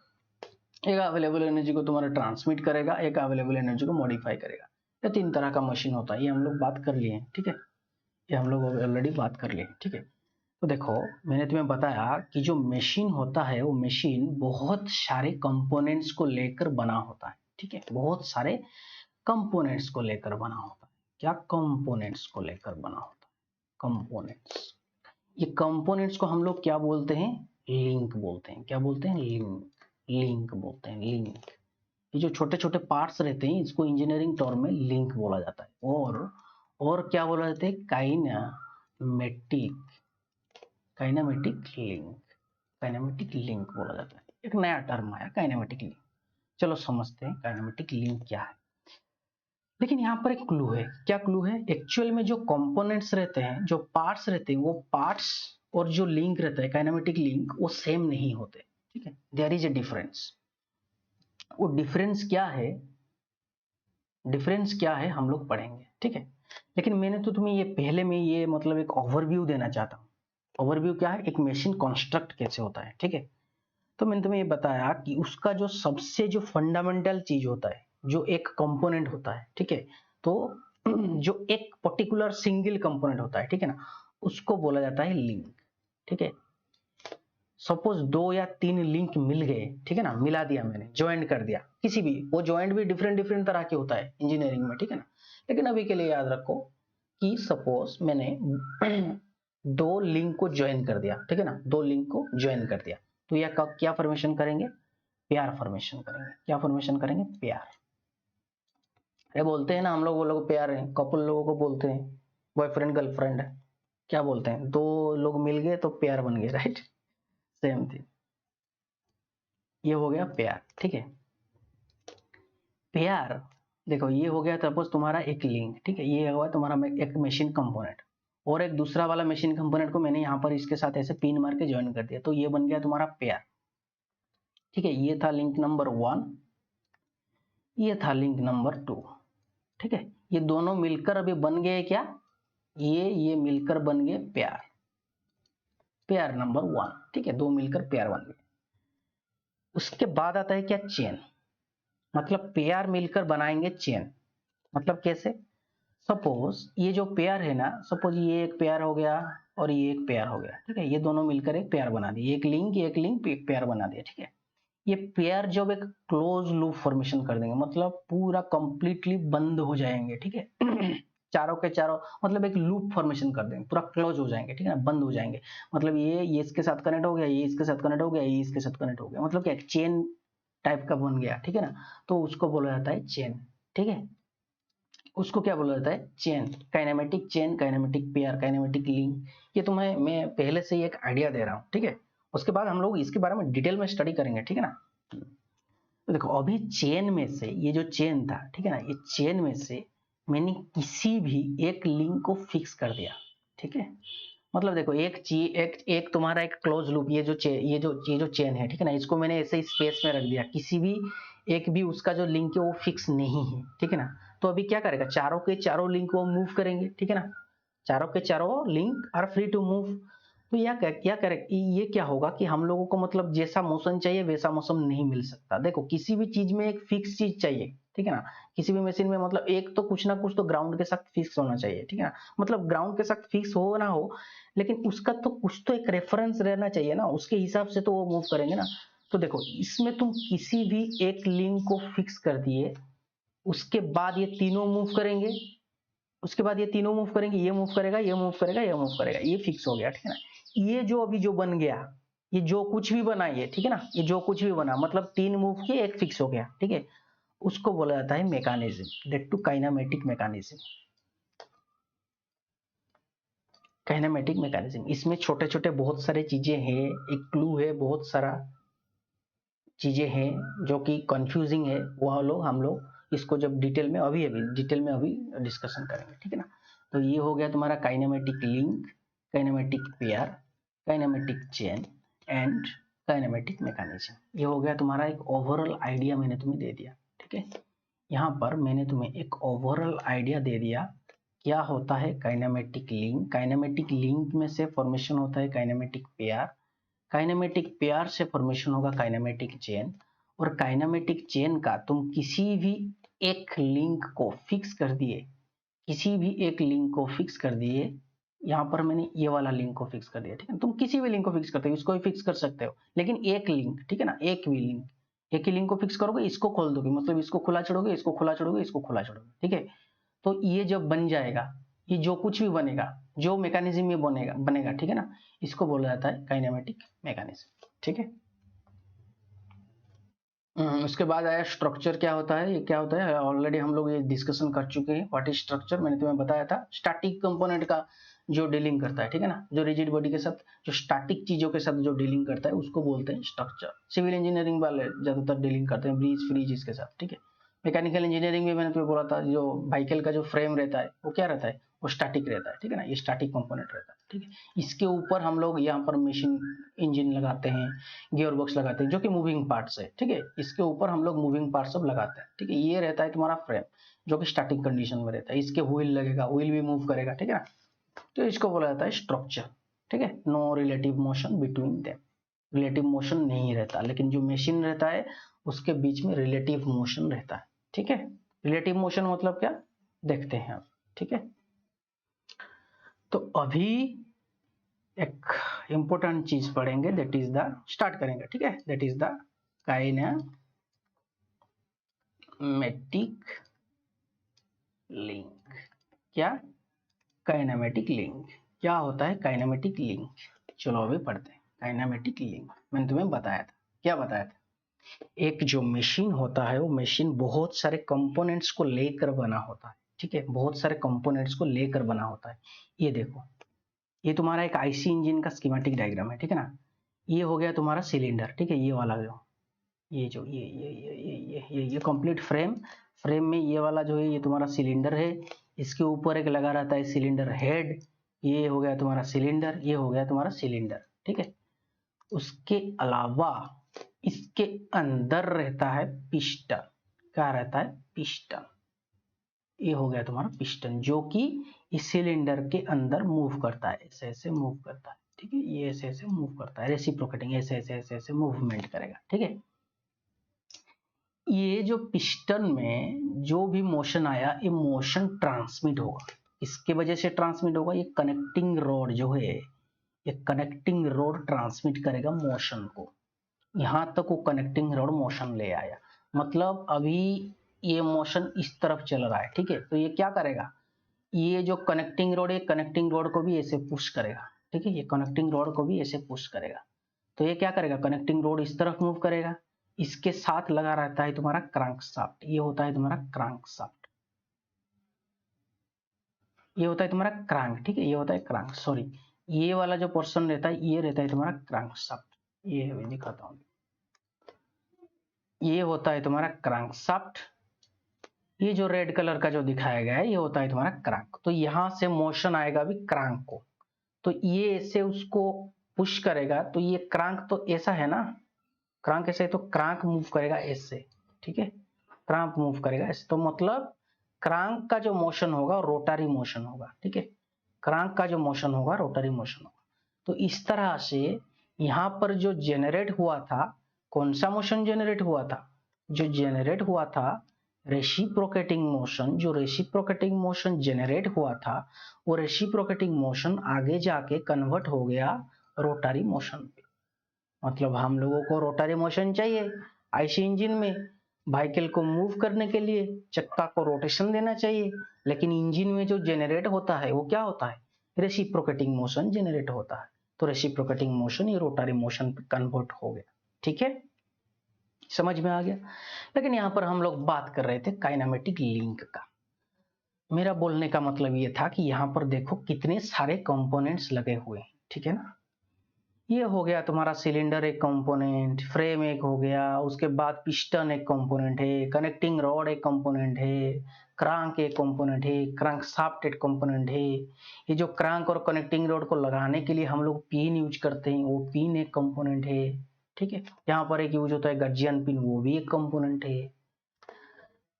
एक अवेलेबल एनर्जी को तुम्हारा ट्रांसमिट करेगा, एक अवेलेबल एनर्जी को मॉडिफाई करेगा। ये 3 तरह का मशीन होता है, ये हम लोग बात कर लिए हैं, ठीक है, ये हम लोग ऑलरेडी बात कर लिए, ठीक है। तो देखो मैंने तुम्हें बताया कि जो मशीन होता है वो मशीन बहुत सारे कंपोनेंट्स को लेकर बना होता है, ठीक है, बहुत सारे कंपोनेंट्स को लेकर बना होता है। क्या कंपोनेंट्स को लेकर बना होता है, कंपोनेंट्स। ये कंपोनेंट्स को हम लोग क्या बोलते हैं, लिंक बोलते हैं। क्या बोलते हैं, लिंक, लिंक बोलते हैं, लिंक। ये जो छोटे छोटे पार्ट्स रहते हैं इसको इंजीनियरिंग टर्म में लिंक बोला जाता है, और क्या बोला जाता है, kinematic, kinematic link, kinematic link बोला जाता है। एक नया टर्म आया काइनेमेटिक लिंक, चलो समझते हैं काइनेमेटिक लिंक क्या है। लेकिन यहाँ पर एक क्लू है। क्या क्लू है, एक्चुअल में जो कंपोनेंट्स रहते हैं, जो पार्ट्स रहते हैं, वो पार्ट्स और जो लिंक रहता है काइनेमेटिक लिंक, वो सेम नहीं होते, ठीक है, देयर इज ए डिफरेंस। वो डिफरेंस क्या है, डिफरेंस क्या है हम लोग पढ़ेंगे, ठीक है। लेकिन मैंने तो तुम्हें ये पहले में ये मतलब एक ओवरव्यू देना चाहता हूँ। ओवरव्यू क्या है, एक मशीन कंस्ट्रक्ट कैसे होता है, ठीक है। तो मैंने तुम्हें ये बताया कि उसका जो सबसे जो फंडामेंटल चीज होता है, जो एक कंपोनेंट होता है, ठीक है, तो जो एक पर्टिकुलर सिंगल कंपोनेंट होता है, ठीक है ना, उसको बोला जाता है लिंक, ठीक है। सपोज 2 या 3 लिंक मिल गए, ठीक है ना, मिला दिया मैंने, ज्वाइंट कर दिया किसी भी, वो ज्वाइंट भी डिफरेंट डिफरेंट तरह के होता है इंजीनियरिंग में, ठीक है ना। लेकिन अभी के लिए याद रखो कि सपोज मैंने 2 लिंक को ज्वाइन कर दिया, ठीक है ना, 2 लिंक को ज्वाइन कर दिया, तो यह क्या फॉर्मेशन करेंगे, पेयर फॉर्मेशन करेंगे। क्या फॉर्मेशन करेंगे, पेयर। अरे बोलते हैं ना हम लोग, वो लोग पेयर हैं, कपल लोगों को बोलते हैं, बॉयफ्रेंड गर्लफ्रेंड है, क्या बोलते हैं, 2 लोग मिल गए तो पेयर बन गए, राइट, सेम थिंग। ये हो गया पेयर, ठीक है। पेयर देखो ये हो गया सपोज तुम्हारा एक लिंक, ठीक है, ये हुआ तुम्हारा एक मशीन कंपोनेंट, और एक दूसरा वाला मशीन कंपोनेंट को मैंने यहाँ पर इसके साथ ऐसे पिन मार के ज्वाइन कर दिया, तो ये बन गया तुम्हारा पेयर, ठीक है। ये था लिंक नंबर 1, ये था लिंक नंबर 2, ठीक है। ये दोनों मिलकर अभी बन गए क्या, ये मिलकर बन गए पेयर, पेयर नंबर 1, ठीक है, 2 मिलकर पेयर बन गए। उसके बाद आता है क्या, चेन, मतलब पेयर मिलकर बनाएंगे चेन। मतलब कैसे, सपोज ये जो पेयर है ना, सपोज ये एक पेयर हो गया और ये एक पेयर हो गया, ठीक है, ये दोनों मिलकर एक पेयर बना दिए, एक लिंक एक पेयर बना दिया, ठीक है। ये पेयर जब एक क्लोज लूप फॉर्मेशन कर देंगे, मतलब पूरा कंप्लीटली बंद हो जाएंगे, ठीक है चारों के चारों, मतलब एक लूप फॉर्मेशन कर देंगे, पूरा क्लोज हो जाएंगे, ठीक है ना, बंद हो जाएंगे। मतलब ये इसके साथ कनेक्ट हो गया, ये इसके साथ कनेक्ट हो गया, ये इसके साथ कनेक्ट हो गया, मतलब क्या, एक चेन टाइप का बन गया, ठीक है ना, तो उसको बोला जाता है चेन, ठीक है। उसको क्या बोला जाता है, chain, kinematic chain, kinematic pair, kinematic link. ये तुम्हें मैं पहले से ही एक आइडिया दे रहा हूँ, ठीक है। उसके बाद हम लोग इसके बारे में डिटेल में स्टडी करेंगे, ठीक है ना। तो देखो अभी चेन में से, ये जो चेन था, ठीक है ना, ये चेन में से मैंने किसी भी एक लिंक को फिक्स कर दिया, ठीक है। मतलब देखो एक तुम्हारा एक क्लोज लूप, ये जो चेन है, ठीक है ना, इसको मैंने ऐसे ही स्पेस में रख दिया, किसी भी एक भी उसका जो लिंक है वो फिक्स नहीं है, ठीक है ना। तो अभी क्या करेगा, चारों के चारों लिंक वो मूव करेंगे, ठीक है ना, चारों के चारों link are free to move. तो ये क्या होगा कि हम लोगों को मतलब जैसा मोशन चाहिए वैसा मोशन नहीं मिल सकता। देखो किसी भी चीज में एक फिक्स चीज चाहिए, ठीक है ना, किसी भी मशीन में मतलब एक तो कुछ ना कुछ तो ग्राउंड के साथ फिक्स होना चाहिए, ठीक है ना, मतलब ग्राउंड के साथ फिक्स हो ना हो, लेकिन उसका तो कुछ तो एक रेफरेंस रहना चाहिए ना, उसके हिसाब से तो वो मूव करेंगे ना। तो देखो इसमें तुम किसी भी एक लिंक को फिक्स कर दिए, उसके बाद ये तीनों मूव करेंगे, उसके बाद ये तीनों मूव करेंगे, ये मूव करेगा, ये मूव करेगा, ये मूव करेगा, ये फिक्स हो गया, ठीक है ना। ये जो अभी जो बन गया, ये जो कुछ भी बना, ये ठीक है ना, ये जो कुछ भी बना मतलब 3 मूव किए, एक फिक्स हो गया, ठीक है, उसको बोला जाता है mechanism, that too kinematic mechanism. Kinematic mechanism, इसमें छोटे छोटे बहुत सारे चीजें हैं, एक क्लू है, बहुत सारा चीजें हैं जो कि कंफ्यूजिंग है, वह लोग हम लोग इसको जब डिटेल में अभी डिस्कशन करेंगे, ठीक है ना। तो ये हो गया तुम्हारा kinematic link, kinematic pair, kinematic chain and kinematic mechanism. ये हो गया तुम्हारा एक ओवरऑल आइडिया मैंने तुम्हें दे दिया, ठीक है। यहाँ पर मैंने तुम्हें एक ओवरऑल आइडिया दे दिया क्या होता है काइनेमेटिक लिंक। काइनेमेटिक लिंक में से फॉर्मेशन होता है काइनेमेटिक पेयर, काइनेमेटिक पेयर से फॉर्मेशन होगा काइनेमेटिक चेन, और काइनेमेटिक चेन का तुम किसी भी एक लिंक को फिक्स कर दिए, किसी भी एक लिंक को फिक्स कर दिए, यहाँ पर मैंने ये वाला लिंक को फिक्स कर दिया, ठीक है। तुम किसी भी लिंक को फिक्स करते हो, इसको भी फिक्स कर सकते हो, लेकिन एक लिंक, ठीक है ना, एक भी लिंक, एक ही लिंक को फिक्स करोगे, इसको खोल दोगे, मतलब इसको खुला छोड़ोगे, इसको खुला छोड़ोगे, इसको खुला छोड़ोगे, ठीक है। तो ये जब बन जाएगा, ये जो कुछ भी बनेगा, जो मैकेनिज्म में बनेगा, ठीक है ना, इसको बोला जाता है काइनेमेटिक मैकेनिज्म, ठीक है। उसके बाद आया स्ट्रक्चर। क्या होता है, ये क्या होता है, ऑलरेडी हम लोग ये डिस्कशन कर चुके हैं। व्हाट इज स्ट्रक्चर, मैंने तुम्हें बताया था, स्टैटिक कंपोनेंट का जो डीलिंग करता है, ठीक है ना, जो रिजिड बॉडी के साथ, जो स्टैटिक चीजों के साथ जो डीलिंग करता है उसको बोलते हैं स्ट्रक्चर। सिविल इंजीनियरिंग वाले ज्यादातर डीलिंग करते हैं ब्रिज फ्रिज इसके साथ, ठीक है। मैकेनिकल इंजीनियरिंग में मैंने तुम्हें बोला था, जो व्हीकल का जो फ्रेम रहता है वो क्या रहता है, वो स्टैटिक रहता है, ठीक है ना, ये स्टैटिक कंपोनेंट रहता है, ठीक है। इसके ऊपर हम लोग यहाँ पर मशीन इंजन लगाते हैं, गियर बॉक्स लगाते हैं, जो कि मूविंग पार्ट्स है, ठीक है। इसके ऊपर हम लोग मूविंग पार्ट्स सब लगाते हैं, ठीक है। ये रहता है तुम्हारा फ्रेम, जो कि स्टैटिक कंडीशन में रहता है। इसके व्हील लगेगा, व्हील भी मूव करेगा, ठीक है ना, तो इसको बोला जाता है स्ट्रक्चर, ठीक है। No relative motion between them, relative motion नहीं रहता, लेकिन जो मशीन रहता है उसके बीच में रिलेटिव मोशन रहता है, ठीक है। रिलेटिव मोशन मतलब क्या, देखते हैं अब, ठीक है। तो अभी एक इंपॉर्टेंट चीज पढ़ेंगे, दैट इज द, स्टार्ट करेंगे, ठीक है, that is the kinematic link. क्या, काइनेमेटिक लिंक क्या होता है, काइनेमेटिक लिंक, चलो अभी पढ़ते हैं। काइनेमेटिक लिंक मैंने तुम्हें बताया था, क्या बताया था, एक जो मशीन होता है वो मशीन बहुत सारे कंपोनेंट्स को लेकर बना होता है, ठीक है, बहुत सारे कंपोनेंट्स को लेकर बना होता है। ये देखो, ये तुम्हारा एक आईसी इंजन का स्कीमेटिक डायग्राम है, ठीक है ना। ये हो गया तुम्हारा सिलेंडर, ठीक है, ये वाला जो ये जो ये कंप्लीट फ्रेम, फ्रेम में ये वाला जो है ये तुम्हारा सिलेंडर है, इसके ऊपर एक लगा रहता है सिलेंडर हेड, ये हो गया तुम्हारा सिलेंडर, ये हो गया तुम्हारा सिलेंडर, ठीक है। उसके अलावा इसके अंदर रहता है पिस्टन, क्या रहता है, पिस्टन, ये हो गया तुम्हारा पिस्टन, जो कि इस सिलेंडर के अंदर मूव करता है, ऐसे ऐसे मूव करता है, ठीक है, ये ऐसे ऐसे मूव करता है, रेसिप्रोकेटिंग, ऐसे ऐसे ऐसे ऐसे मूवमेंट करेगा, ठीक है। ये जो पिस्टन में जो भी मोशन आया, ये मोशन ट्रांसमिट होगा, इसके वजह से ट्रांसमिट होगा, ये कनेक्टिंग रॉड जो है, ये कनेक्टिंग रॉड ट्रांसमिट करेगा मोशन को, यहां तक वो कनेक्टिंग रॉड मोशन ले आया, मतलब अभी ये मोशन इस तरफ चल रहा है, ठीक है। तो ये क्या करेगा, ये जो कनेक्टिंग रॉड है, कनेक्टिंग रॉड को भी ऐसे पुश करेगा, ठीक है, ये कनेक्टिंग रॉड को भी ऐसे पुश करेगा, तो ये क्या करेगा, कनेक्टिंग रॉड इस तरफ मूव करेगा, इसके साथ लगा रहता है तुम्हारा क्रैंकशाफ्ट, ये होता है तुम्हारा क्रैंकशाफ्ट, ये होता है तुम्हारा क्रैंक, ठीक है, ये होता है क्रैंक, सॉरी, ये वाला जो पोर्शन रहता है ये रहता है तुम्हारा क्रैंकशाफ्ट, ये दिखाता हूं, ये होता है तुम्हारा क्रैंकशाफ्ट, ये जो रेड कलर का जो दिखाया गया है ये होता है तुम्हारा क्रैंक। तो यहां से मोशन आएगा भी क्रैंक को, तो ये ऐसे उसको पुश करेगा, तो ये क्रैंक तो ऐसा है ना, क्रैंक ऐसे, तो क्रैंक मूव करेगा ऐसे, ठीक है, क्रैंक मूव करेगा ऐसे, तो मतलब क्रैंक का जो मोशन होगा रोटरी मोशन होगा, ठीक है, क्रैंक का जो मोशन होगा रोटरी मोशन होगा। तो इस तरह से यहां पर जो जेनरेट हुआ था, कौन सा मोशन जेनरेट हुआ था, जो जेनरेट हुआ था रेसिप्रोकेटिंग मोशन, जो रेसिप्रोकेटिंग मोशन जेनरेट हुआ था वो रेसिप्रोकेटिंग मोशन आगे जाके कन्वर्ट हो गया रोटरी मोशन पे, मतलब हम लोगों को रोटरी मोशन चाहिए आईसी इंजन में, व्हीकल को मूव करने के लिए चक्का को रोटेशन देना चाहिए, लेकिन इंजन में जो जनरेट होता है वो क्या होता है, रेसिप्रोकेटिंग मोशन जनरेट होता है। तो रेसिप्रोकेटिंग मोशन ये रोटरी मोशन पे कन्वर्ट हो गया। ठीक है, समझ में आ गया। लेकिन यहाँ पर हम लोग बात कर रहे थे काइनेमेटिक लिंक का। मेरा बोलने का मतलब ये था कि यहाँ पर देखो कितने सारे कंपोनेंट्स लगे हुए हैं। ठीक है ना, ये हो गया तुम्हारा सिलेंडर एक कंपोनेंट, फ्रेम एक हो गया, उसके बाद पिस्टन एक कंपोनेंट है, कनेक्टिंग रॉड एक कंपोनेंट है, क्रांक एक कंपोनेंट है, क्रैंक शाफ्ट एक कंपोनेंट है। ये जो क्रैंक और कनेक्टिंग रॉड को लगाने के लिए हम लोग पिन यूज करते हैं, वो पिन एक कंपोनेंट है। ठीक है, यहाँ पर एक यूज होता है गर्जियन पिन, वो भी एक कंपोनेंट है।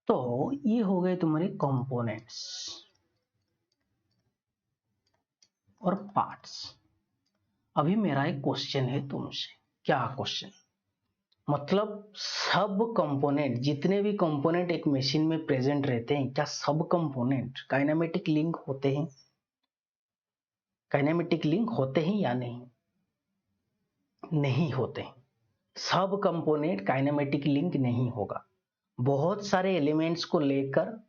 तो ये हो गए तुम्हारे कंपोनेंट्स और पार्ट्स। अभी मेरा एक क्वेश्चन है तुमसे। क्या क्वेश्चन, मतलब सब कंपोनेंट, जितने भी कंपोनेंट एक मशीन में प्रेजेंट रहते हैं, क्या सब कंपोनेंट काइनेमेटिक लिंक होते हैं? काइनेमेटिक लिंक होते हैं या नहीं? नहीं होते हैं। सब कंपोनेंट काइनेमेटिक लिंक नहीं होगा। बहुत सारे एलिमेंट्स को लेकर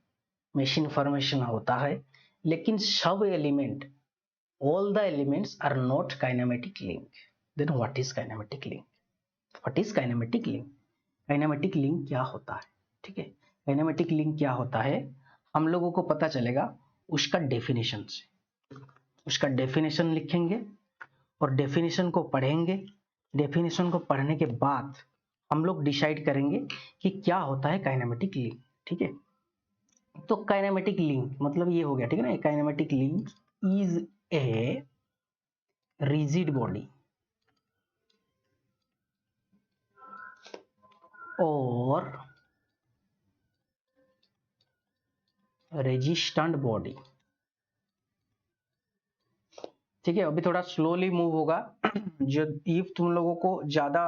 मशीन फॉर्मेशन होता है, लेकिन सब element, all the elements are not kinematic link. Then what is kinematic link? What is kinematic link? Kinematic link क्या होता है? ठीक है, kinematic link क्या होता है हम लोगों को पता चलेगा उसका डेफिनेशन से। उसका डेफिनेशन लिखेंगे और डेफिनेशन को पढ़ेंगे। डेफिनेशन को पढ़ने के बाद हम लोग डिसाइड करेंगे कि क्या होता है काइनेमेटिक लिंक। ठीक है, तो काइनेमेटिक लिंक मतलब ये हो गया। ठीक है ना, kinematic link is a rigid body or resistant body। ठीक है, अभी थोड़ा स्लोली मूव होगा। जो इफ तुम लोगों को ज्यादा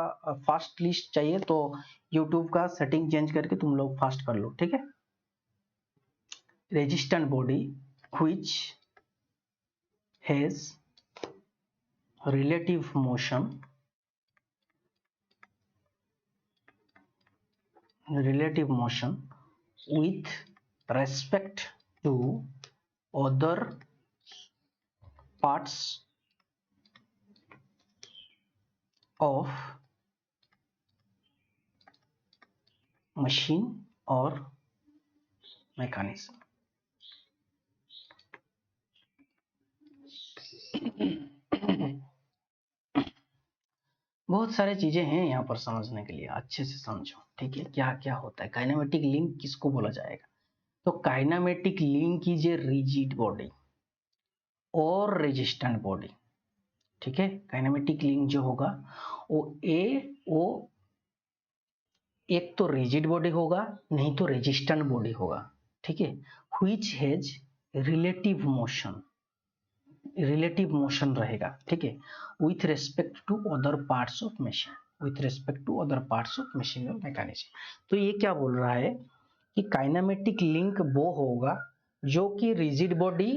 फास्ट लिस्ट चाहिए तो यूट्यूब का सेटिंग चेंज करके तुम लोग फास्ट कर लो। ठीक है, resistant body which has relative motion with respect to other parts of machine or mechanism। बहुत सारे चीजें हैं यहाँ पर समझने के लिए, अच्छे से समझो। ठीक है, क्या क्या होता है काइनेमेटिक लिंक, किसको बोला जाएगा? तो kinematic link is a rigid body और रेजिस्टेंट बॉडी। ठीक है, काइनेमेटिक लिंक जो होगा वो एक तो रिजिड बॉडी होगा, नहीं तो रेजिस्टेंट बॉडी होगा। ठीक है, व्हिच हैज रिलेटिव मोशन रहेगा। ठीक है, with respect to other parts of machine, with respect to other parts of machine और मैकेनिज्म। तो ये क्या बोल रहा है कि काइनेमेटिक लिंक वो होगा जो कि रिजिड बॉडी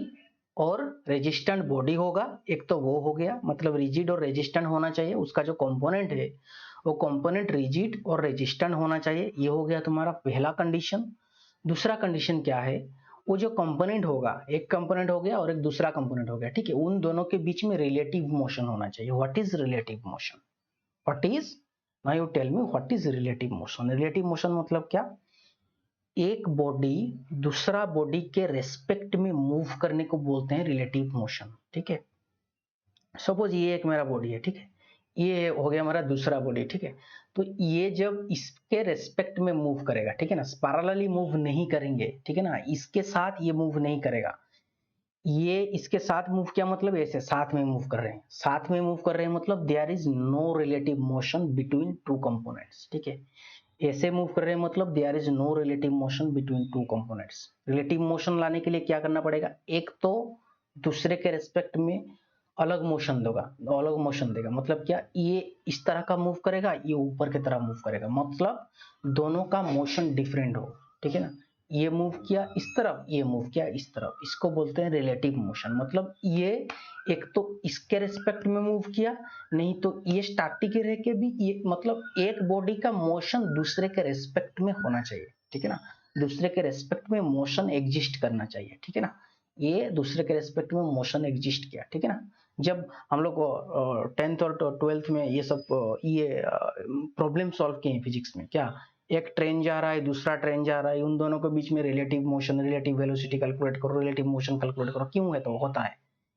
और रेजिस्टेंट बॉडी होगा। एक तो वो हो गया, मतलब रिजिड और रेजिस्टेंट होना चाहिए, उसका जो कंपोनेंट है वो कंपोनेंट रिजिड और रेजिस्टेंट होना चाहिए। ये हो गया तुम्हारा पहला कंडीशन। दूसरा कंडीशन क्या है, वो जो कंपोनेंट होगा, एक कंपोनेंट हो गया और एक दूसरा कंपोनेंट हो गया। ठीक है, उन दोनों के बीच में रिलेटिव मोशन होना चाहिए। What is relative motion? What is, now you tell me what is relative motion? Relative motion मतलब क्या? एक बॉडी दूसरा बॉडी के रेस्पेक्ट में मूव करने को बोलते हैं रिलेटिव मोशन। ठीक है, सपोज ये एक मेरा बॉडी है। ठीक है, ये हो गया हमारा दूसरा बॉडी। ठीक है, तो ये जब इसके रेस्पेक्ट में मूव करेगा, ठीक है ना, पैरेलली मूव नहीं करेंगे। ठीक है ना, इसके साथ ये मूव नहीं करेगा। ये इसके साथ मूव किया मतलब ऐसे साथ में मूव कर रहे हैं, साथ में मूव कर रहे हैं मतलब there is no relative motion between two components. ठीक है, ऐसे मूव कर रहे हैं मतलब there is no relative motion between two components. Relative motion लाने के लिए क्या करना पड़ेगा? एक तो दूसरे के रेस्पेक्ट में अलग मोशन देगा, अलग मोशन देगा। मतलब क्या, ये इस तरह का मूव करेगा, ये ऊपर की तरह मूव करेगा, मतलब दोनों का मोशन डिफरेंट हो। ठीक है ना, ये मूव किया इस तरफ, ये मूव किया इस तरफ, इसको बोलते हैं रिलेटिव मोशन। मतलब ये एक तो इसके रेस्पेक्ट में मूव किया, नहीं तो ये स्टैटिक रह के भी ये, मतलब एक बॉडी का मोशन दूसरे के रेस्पेक्ट में होना चाहिए, ठीक है ना, दूसरे के रेस्पेक्ट में मोशन एग्जिस्ट करना चाहिए, ठीक है ना। ये दूसरे के रेस्पेक्ट में मोशन एग्जिस्ट किया, ठीक है ना। जब हम लोग 10th और 12th में ये सब ये प्रॉब्लम सॉल्व किए फिजिक्स में, क्या एक ट्रेन जा रहा है, दूसरा ट्रेन जा रहा है, उन दोनों के बीच में relative motion, relative velocity calculate करो, रिलेटिव मोशन कैलकुलेट करो। क्यों है तो होता है,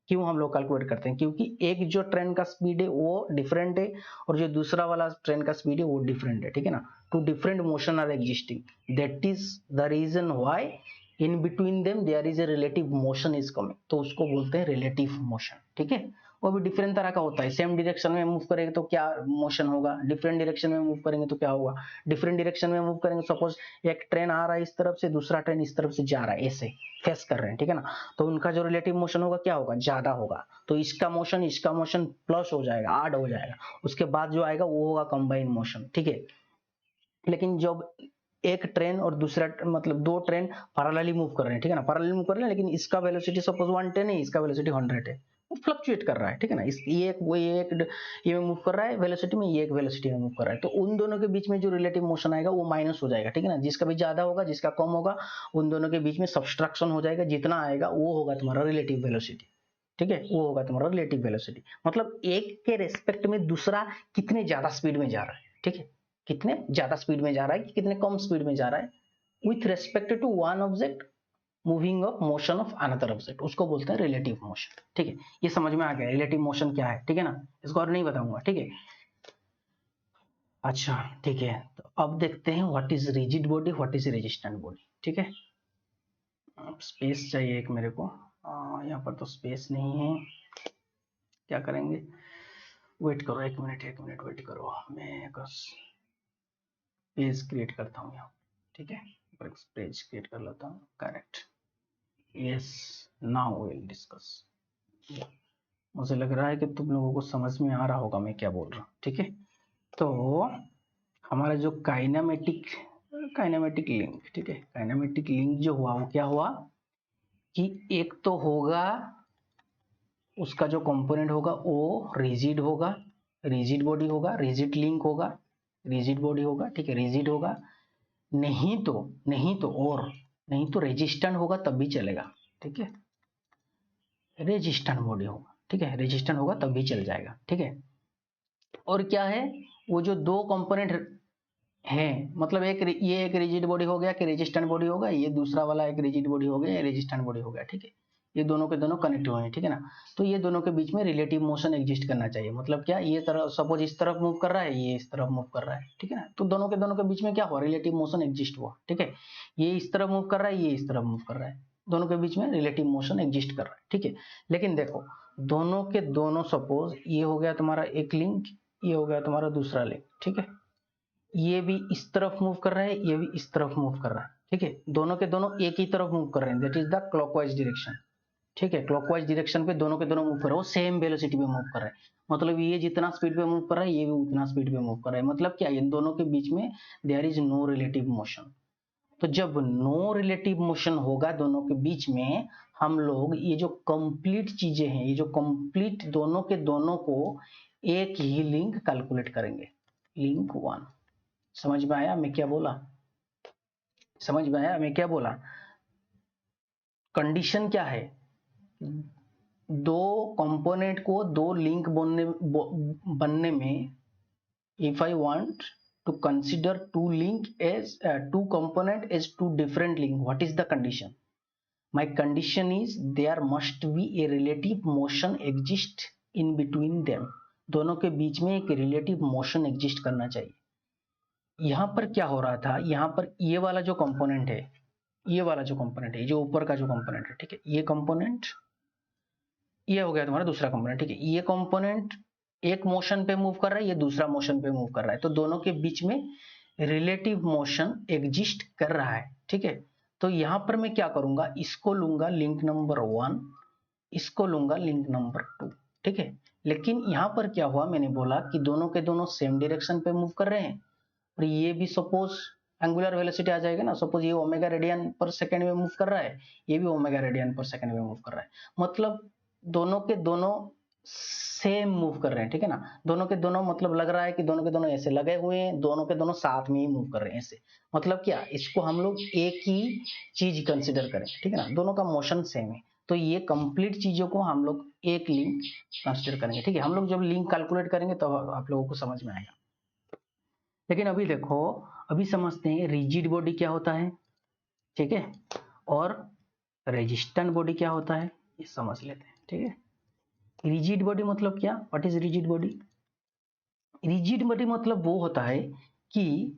क्यों हम लोग कैलकुलेट करते हैं, क्योंकि एक जो ट्रेन का स्पीड है वो डिफरेंट है और जो दूसरा वाला ट्रेन का स्पीड है वो डिफरेंट है, ठीक है ना। Two different motion are existing, that is the reason why in between them there is a relative motion is coming, तो उसको बोलते हैं रिलेटिव मोशन, ठीक है। वो भी डिफरेंट तरह का होता है, सेम डायरेक्शन में मूव करेंगे तो क्या मोशन होगा, डिफरेंट डायरेक्शन में मूव करेंगे तो क्या होगा, डिफरेंट डायरेक्शन में मूव करेंगे, सपोज एक ट्रेन आ रहा है इस तरफ से, दूसरा ट्रेन इस तरफ से जा रहा है, ऐसे फेस कर रहे हैं, ठीक है ना, तो उनका जो रिलेटिव मोशन होगा क्या होगा, ज्यादा होगा, तो इसका मोशन प्लस हो जाएगा, ऐड हो जाएगा, उसके बाद जो आएगा वो होगा कंबाइन मोशन, ठीक है। लेकिन जब एक ट्रेन और दूसरा मतलब दो ट्रेन पैरेलली मूव कर रहे हैं, ठीक है ना, पैरेलली मूव कर रहे हैं, लेकिन इसका वेलोसिटी सपोज 110 है, इसका वेलोसिटी 100 है, वो फ्लक्चुएट कर रहा है, ठीक है ना, इस ये मूव कर रहा है वेलोसिटी में, ये एक वेलोसिटी में मूव कर रहा है, तो उन दोनों के बीच में जो रिलेटिव मोशन आएगा वो माइनस हो जाएगा, ठीक है ना, जिसका भी ज्यादा होगा जिसका कम होगा उन दोनों के बीच में सब्सट्रैक्शन हो जाएगा, जितना आएगा वो होगा तुम्हारा रिलेटिव वेलोसिटी, ठीक है, वो होगा तुम्हारा रिलेटिव वेलोसिटी। मतलब एक के रेस्पेक्ट में दूसरा कितने ज्यादा स्पीड में जा रहा है, ठीक है, कितने ज्यादा स्पीड में जा रहा है कि कितने कम स्पीड में जा रहा है, with respect to one object moving of motion of another object, उसको बोलते हैं रिलेटिव मोशन, ठीक है। ये समझ में आ गया रिलेटिव मोशन क्या है, ठीक है ना, इसको और नहीं बताऊंगा, ठीक है। अच्छा ठीक है, तो अब देखते हैं what is rigid body, what is resistant body, ठीक है। स्पेस चाहिए एक मेरे को, यहाँ पर तो स्पेस नहीं है, क्या करेंगे, वेट करो एक मिनट वेट करो, मैं पेज क्रिएट करता हूँ यहाँ, ठीक है, पेज क्रिएट कर लेता हूँ, correct, yes, now will discuss. मुझे लग रहा है कि तुम लोगों को समझ में आ रहा होगा मैं क्या बोल रहा हूँ, ठीक है। तो हमारा जो काइनेमेटिक लिंक, ठीक है, काइनेमेटिक लिंक जो हुआ वो क्या हुआ कि एक तो होगा उसका जो कंपोनेंट होगा वो रिजिड होगा, रिजिड बॉडी होगा, रिजिड लिंक होगा, रिजिड बॉडी होगा, ठीक है, रिजिड होगा, नहीं तो रेजिस्टेंट होगा तब भी चलेगा, ठीक है, रेजिस्टेंट बॉडी होगा, ठीक है, रेजिस्टेंट होगा तब भी चल जाएगा, ठीक है। और क्या है, वो जो दो कंपोनेंट है, मतलब ये एक रिजिड बॉडी हो गया कि रेजिस्टेंट बॉडी होगा, ये दूसरा वाला एक रिजिड बॉडी हो गया, रेजिस्टेंट बॉडी हो गया, ठीक है, ये दोनों के दोनों कनेक्ट हुए हैं, ठीक है ना। तो ये दोनों के बीच में रिलेटिव मोशन एग्जिस्ट करना चाहिए, मतलब क्या, ये तरफ सपोज इस तरफ मूव कर रहा है, ये इस तरफ मूव कर रहा है, ठीक है ना, तो दोनों के बीच में क्या हुआ, रिलेटिव मोशन एग्जिस्ट हुआ, ठीक है। ये इस तरफ मूव कर रहा है, ये इस तरफ मूव कर रहा है, दोनों के बीच में रिलेटिव मोशन एग्जिस्ट कर रहा है, ठीक है। लेकिन देखो दोनों के दोनों, सपोज ये हो गया तुम्हारा एक लिंक, ये हो गया तुम्हारा दूसरा लिंक, ठीक है, ये भी इस तरफ मूव कर रहा है, ये भी इस तरफ मूव कर रहा है, ठीक है, दोनों के दोनों एक ही तरफ मूव कर रहे हैं, that is the clockwise direction, ठीक है, क्लॉकवाइज डायरेक्शन पे दोनों के दोनों मूव कर रहे हैं, वो सेम वेलोसिटी पे मूव कर रहे हैं, मतलब ये जितना स्पीड पे मूव कर रहा है ये भी उतना स्पीड पे मूव कर रहा है, मतलब क्या, इन दोनों के बीच में there is no relative motion. तो जब नो रिलेटिव मोशन होगा दोनों के बीच में, हम लोग ये जो कंप्लीट चीजें हैं, ये जो कंप्लीट दोनों के दोनों को एक ही लिंक कैलकुलेट करेंगे, लिंक वन। समझ में आया मैं क्या बोला, समझ में आया मैं क्या बोला। कंडीशन क्या है, दो कंपोनेंट को दो लिंक बनने में, if I want to consider two component as two different link, what is the condition? My condition is there must be a relative motion exist in between them, दोनों के बीच में एक रिलेटिव मोशन एग्जिस्ट करना चाहिए। यहां पर क्या हो रहा था, यहां पर ये वाला जो कंपोनेंट है, ये वाला जो कंपोनेंट है, जो ऊपर का जो कंपोनेंट है, ठीक है, ये कंपोनेंट, ये हो गया तुम्हारा दूसरा कंपोनेंट, ठीक है, ये कंपोनेंट एक मोशन पे मूव कर रहा है, ये दूसरा मोशन पे मूव कर रहा है, तो दोनों के बीच में रिलेटिव मोशन एग्जिस्ट कर रहा है, ठीक है। तो यहां पर मैं क्या करूंगा, इसको लूंगा लिंक नंबर 1, इसको लूंगा लिंक नंबर 2, ठीक है। लेकिन यहां पर क्या हुआ, मैंने बोला कि दोनों के दोनों सेम डायरेक्शन पे मूव कर रहे हैं, और ये भी सपोज एंगुलर वेलोसिटी आ जाएगा ना। सपोज ये ओमेगा रेडियन पर सेकंड में मूव कर रहा है, ये भी ओमेगा रेडियन पर सेकंड में मूव कर रहा है, मतलब दोनों के दोनों सेम मूव कर रहे हैं, ठीक है ना। दोनों के दोनों मतलब लग रहा है कि दोनों के दोनों ऐसे लगे हुए हैं, दोनों के दोनों साथ में ही मूव कर रहे हैं ऐसे। मतलब क्या, इसको हम लोग एक ही चीज कंसिडर करें, ठीक है ना, दोनों का मोशन सेम है, तो ये कंप्लीट चीजों को हम लोग एक लिंक कंसिडर करेंगे, ठीक है। हम लोग जब लिंक कैलकुलेट करेंगे तो आप लोगों को समझ में आएगा। लेकिन अभी देखो, अभी समझते हैं रिजिड बॉडी क्या होता है, ठीक है, और रेजिस्टेंट बॉडी क्या होता है, ये समझ लेते हैं, ठीक है। रिजिड बॉडी मतलब क्या, what is rigid body? Rigid body मतलब वो होता है कि